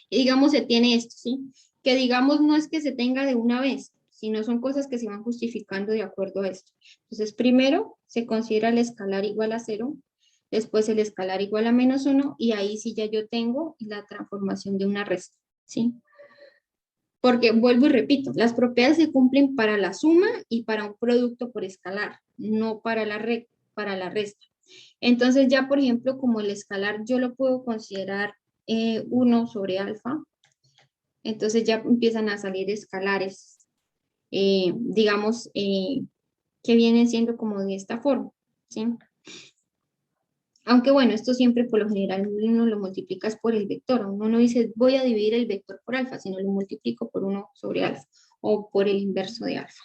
Y digamos, se tiene esto, ¿sí? Que digamos, no es que se tenga de una vez, sino son cosas que se van justificando de acuerdo a esto. Entonces, primero se considera el escalar igual a 0, después el escalar igual a menos 1, y ahí sí ya yo tengo la transformación de una resta, ¿sí? Porque vuelvo y repito, las propiedades se cumplen para la suma y para un producto por escalar, no para la resta. Entonces ya, por ejemplo, como el escalar yo lo puedo considerar 1 sobre alfa, entonces ya empiezan a salir escalares, digamos, que vienen siendo como de esta forma, ¿sí? Aunque bueno, esto siempre por lo general uno lo multiplicas por el vector, uno no dice voy a dividir el vector por alfa, sino lo multiplico por 1 sobre alfa o por el inverso de alfa.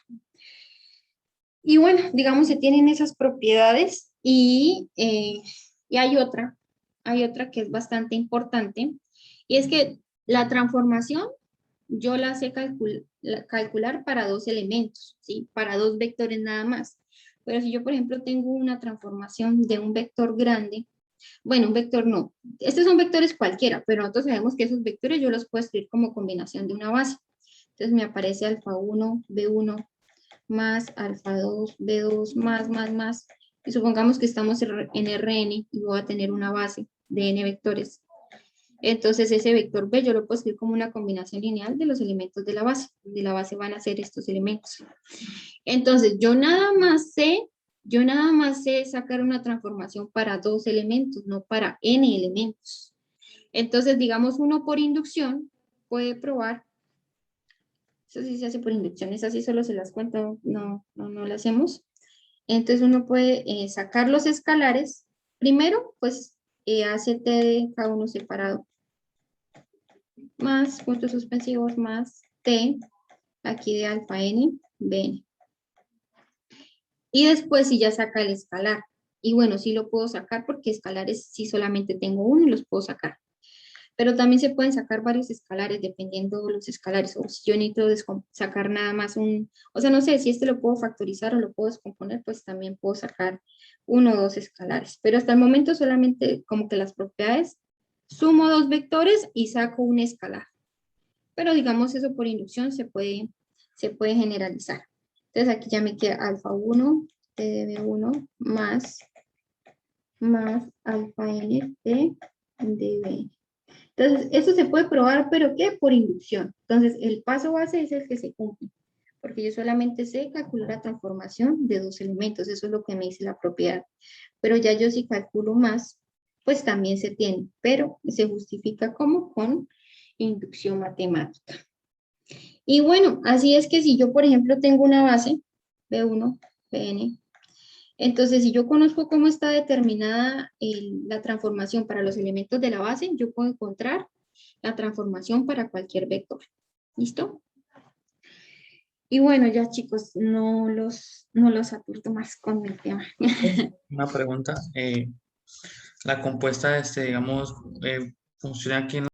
Y bueno, digamos se tienen esas propiedades y hay otra que es bastante importante, y es que la transformación yo la sé calcular para dos elementos, ¿sí? Para dos vectores nada más. Pero si yo, por ejemplo, tengo una transformación de un vector grande, bueno, un vector no, estos son vectores cualquiera, pero nosotros sabemos que esos vectores yo los puedo escribir como combinación de una base. Entonces me aparece alfa 1, B1, más alfa 2, B2, más. Y supongamos que estamos en Rn y voy a tener una base de n vectores. Entonces ese vector B yo lo puedo escribir como una combinación lineal de los elementos de la base. De la base van a ser estos elementos. Entonces yo nada más sé sacar una transformación para dos elementos, no para n elementos. Entonces, digamos, uno por inducción puede probar. Eso sí se hace por inducción, es así, solo se las cuento, no lo hacemos. Entonces uno puede sacar los escalares. Primero, pues hace T de cada uno separado. Más puntos suspensivos, más T, aquí de alfa n, bn. Y después sí ya saca el escalar. Y bueno, sí lo puedo sacar porque escalares sí solamente tengo uno y los puedo sacar. Pero también se pueden sacar varios escalares dependiendo de los escalares. O si yo necesito sacar nada más o sea, no sé, si este lo puedo factorizar o lo puedo descomponer, pues también puedo sacar uno o dos escalares. Pero hasta el momento solamente como que las propiedades, sumo dos vectores y saco un escalar. Pero digamos eso por inducción se puede generalizar. Entonces aquí ya me queda alfa 1, T de B1 más alfa n T de B. Entonces, eso se puede probar, pero ¿qué? Por inducción. Entonces, el paso base es el que se cumple, porque yo solamente sé calcular la transformación de dos elementos, eso es lo que me dice la propiedad. Pero ya yo si calculo más, pues también se tiene, pero se justifica como con inducción matemática. Y bueno, así es que si yo, por ejemplo, tengo una base, B1, Bn, entonces si yo conozco cómo está determinada la transformación para los elementos de la base, yo puedo encontrar la transformación para cualquier vector. ¿Listo? Y bueno, ya chicos, no los aturdo más con el tema. Una pregunta. La compuesta, digamos, funciona aquí en